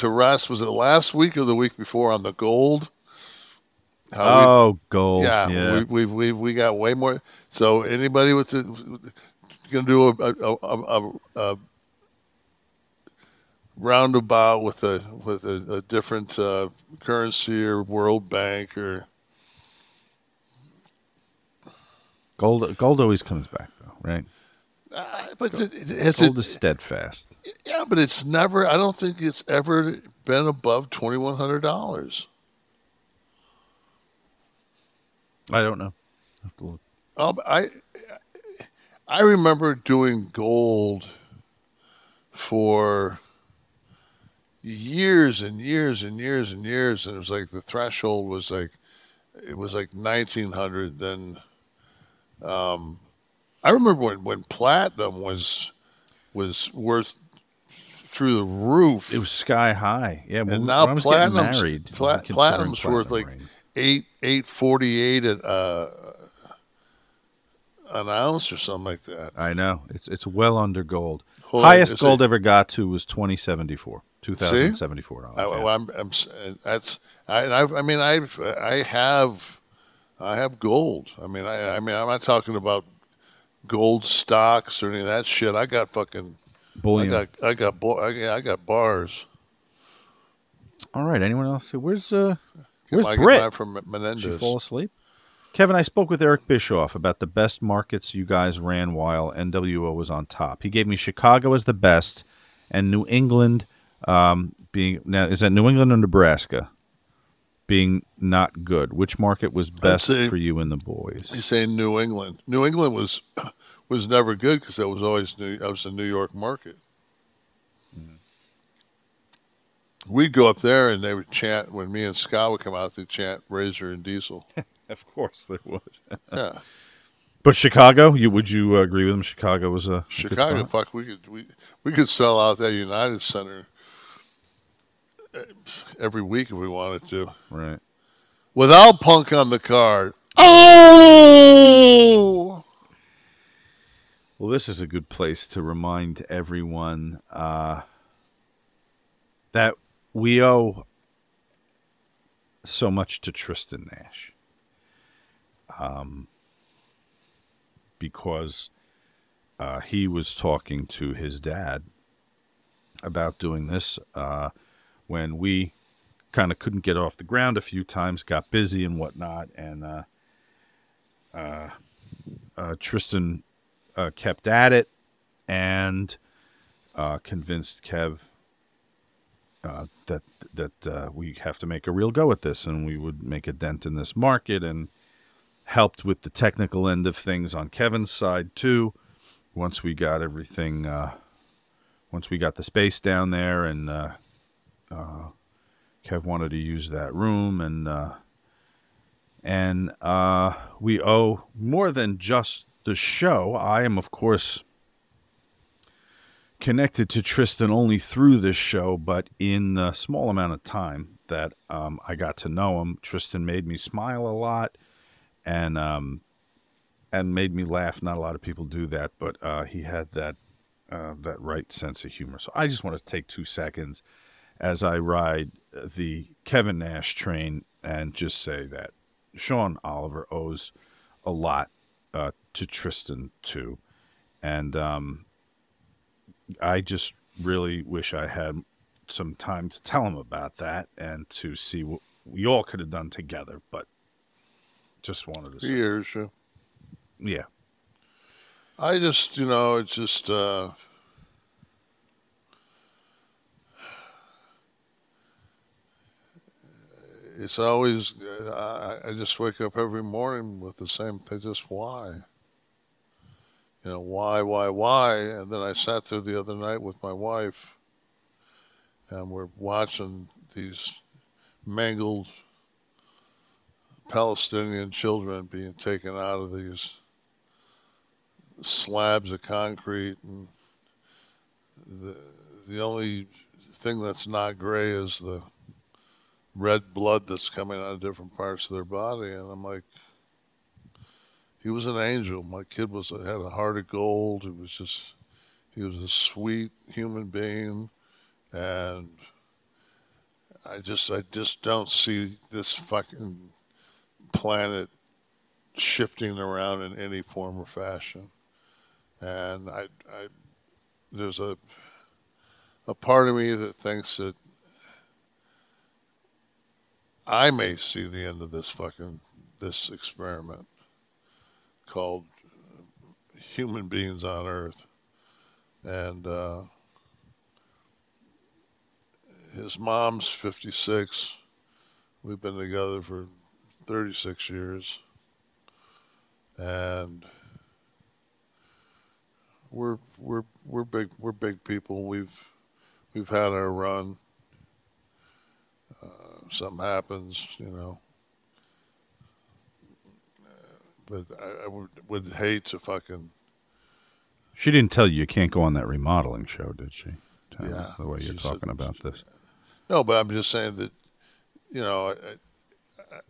S4: rest. Was it last week or the week before on the gold?
S3: Gold. Yeah.
S4: We got way more. So anybody going to do a roundabout with a different currency or World Bank or
S3: gold always comes back though, right?
S4: But
S3: gold is steadfast.
S4: Yeah, but it's never. I don't think it's ever been above $2,100.
S3: I don't know. I have to look.
S4: I remember doing gold for years and years and years and years, and it was like the threshold was like 1,900. Then I remember when platinum was worth through the roof.
S3: It was sky high. Yeah,
S4: and now platinum's worth like
S3: ring.
S4: $848 an ounce or something like that.
S3: I know it's well under gold. Highest gold ever got to was $2,074.
S4: I have gold. I mean, I'm not talking about gold stocks or any of that shit. I got fucking
S3: bullion.
S4: I got bars.
S3: All right. Anyone else? Where's
S4: Britt? From Menendez.
S3: Did she fall asleep? Kevin, I spoke with Eric Bischoff about the best markets you guys ran while NWO was on top. He gave me Chicago as the best, and New England being now. Is that New England or Nebraska? Being not good. Which market was best for you and the boys?
S4: You say New England. New England was never good because that was always a New York market. Mm-hmm. We'd go up there and they would chant when me and Scott would come out. They'd chant Razor and Diesel.
S3: Of course there was.
S4: Yeah.
S3: But Chicago, would you agree with him? Chicago was a
S4: Chicago. Fuck, we could sell out that United Center every week if we wanted to.
S3: Right.
S4: Without Punk on the card. Oh!
S3: Well, this is a good place to remind everyone that we owe so much to Tristen Nash. Because he was talking to his dad about doing this when we kind of couldn't get off the ground a few times, got busy and whatnot, and Tristen kept at it and convinced Kev that we have to make a real go at this, and we would make a dent in this market, and helped with the technical end of things on Kevin's side too. Once we got everything, once we got the space down there, and Kev wanted to use that room, and we owe more than just the show. I am, of course, connected to Tristen only through this show, but in the small amount of time that I got to know him, Tristen made me smile a lot, and made me laugh. Not a lot of people do that, but he had that right sense of humor. So I just want to take 2 seconds as I ride the Kevin Nash train and just say that Sean Oliver owes a lot to Tristen too, and I just really wish I had some time to tell him about that and to see what we all could have done together, but just wanted to say.
S4: Years, yeah.
S3: Yeah.
S4: I just, it's just, it's always, I just wake up every morning with the same thing, just why? Why? And then I sat there the other night with my wife, and we're watching these mangled Palestinian children being taken out of these slabs of concrete, and the only thing that's not gray is the red blood that's coming out of different parts of their body. And I'm like, he was an angel. My kid had a heart of gold. He was a sweet human being, and I just don't see this fucking planet shifting around in any form or fashion. And there's a part of me that thinks that I may see the end of this experiment called human beings on Earth. And his mom's 56. We've been together for 36 years, and we're big people. We've had our run. Something happens, but I would hate to fucking.
S3: She didn't tell you can't go on that remodeling show, did she?
S4: Yeah,
S3: the way you're talking about this.
S4: No, but I'm just saying that,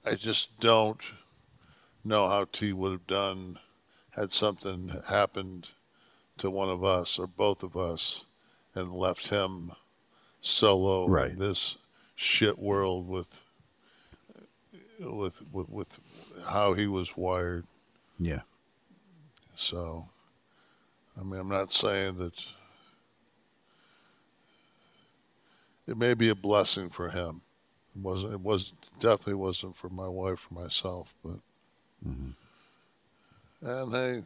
S4: I just don't know how T would have done had something happened to one of us or both of us and left him solo in this shit world with how he was wired.
S3: Yeah.
S4: So, I mean, I'm not saying that it may be a blessing for him. It definitely wasn't for my wife or myself, but and hey,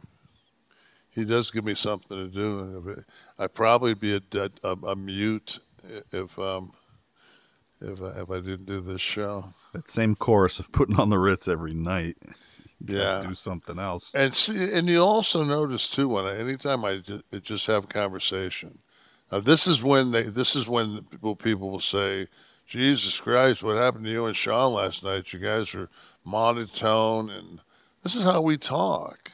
S4: he does give me something to do. I'd probably be a mute if I didn't do this show. That
S3: same chorus of putting on the Ritz every night.
S4: Yeah,
S3: do something else.
S4: And you also notice too anytime I just have a conversation. This is when people will say, "Jesus Christ, what happened to you and Sean last night? You guys are monotone," and this is how we talk.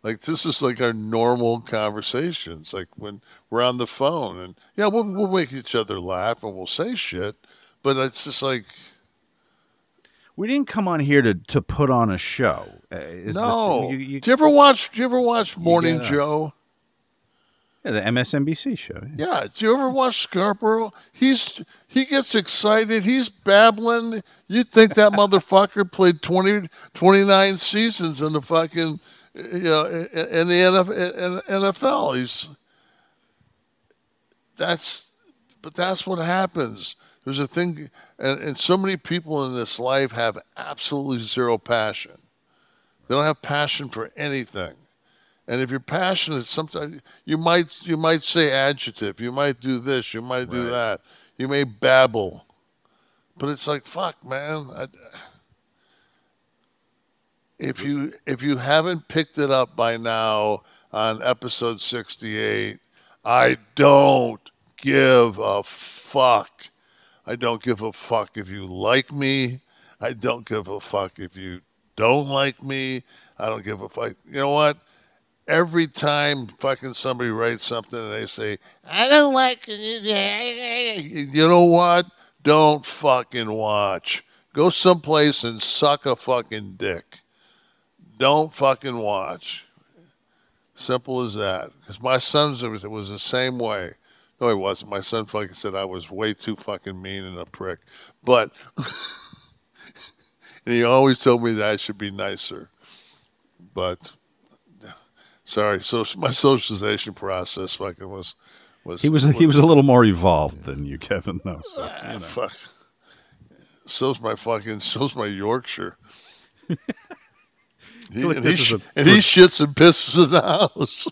S4: Like, this is like our normal conversations. Like when we're on the phone, and yeah, we'll make each other laugh and we'll say shit, but it's just like.
S3: We didn't come on here to put on a show.
S4: No. Do you ever watch Morning Joe?
S3: Yeah, the MSNBC show.
S4: Yeah. Do you ever watch Scarborough? He gets excited. He's babbling. You'd think that motherfucker played 29 seasons in the fucking, in the NFL. But that's what happens. There's a thing, and so many people in this life have absolutely zero passion. They don't have passion for anything. And if you're passionate, sometimes you might say adjective. You might do this. You might do that. You may babble. But it's like, fuck, man. If you haven't picked it up by now on episode 68, I don't give a fuck. I don't give a fuck if you like me. I don't give a fuck if you don't like me. I don't give a fuck. You know what? Every time fucking somebody writes something and they say, I don't like it. You know what? Don't fucking watch. Go someplace and suck a fucking dick. Don't fucking watch. Simple as that. Because my son's, it was the same way. No, he wasn't. My son fucking said I was way too fucking mean and a prick. But, and he always told me that I should be nicer. But, sorry. So my socialization process fucking was. He was
S3: a little more evolved than you, Kevin, though. So,
S4: fuck. So's my Yorkshire. He shits and pisses in the house.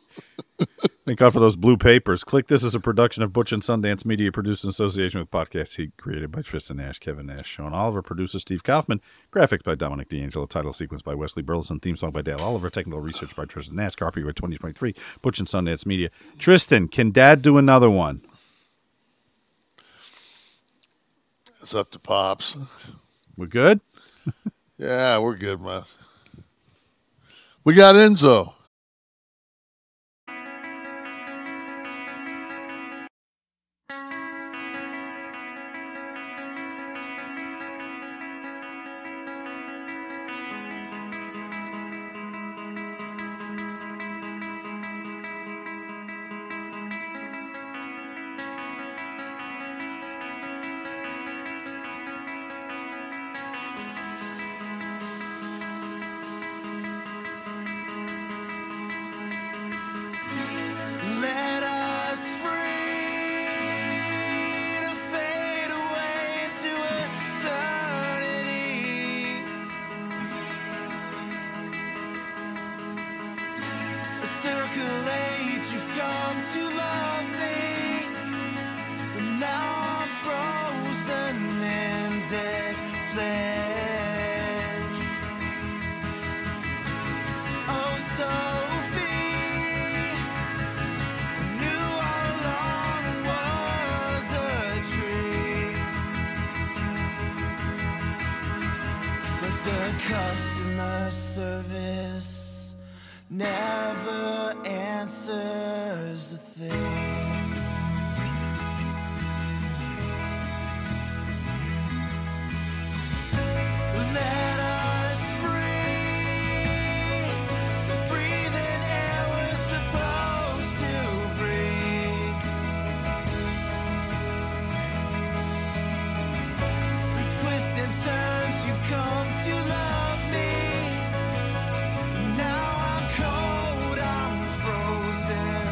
S3: Thank God for those blue papers. Kliq This is a production of Butch and Sundance Media, produced in association with Podcast Heat, created by Tristen Nash, Kevin Nash, Sean Oliver, producer Steve Kaufman, graphics by Dominic D'Angelo, title sequence by Wesley Burleson, theme song by Dale Oliver, technical research by Tristen Nash, copyright 2023, Butch and Sundance Media. Tristen, can Dad do another one?
S4: It's up to Pops.
S3: We're good?
S4: Yeah, we're good, man. We got Enzo.
S9: Customer service never answers a thing. Let us free to breathe in air we're supposed to breathe. Through twists and turns you've come to love me. Now I'm cold, I'm frozen.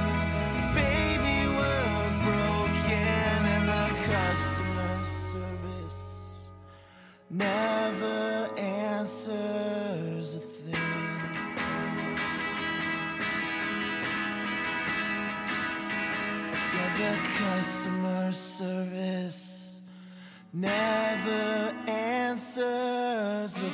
S9: Baby, we're broken, and the customer service never answers a thing. Yeah, the customer service never answers a thing.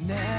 S9: Nash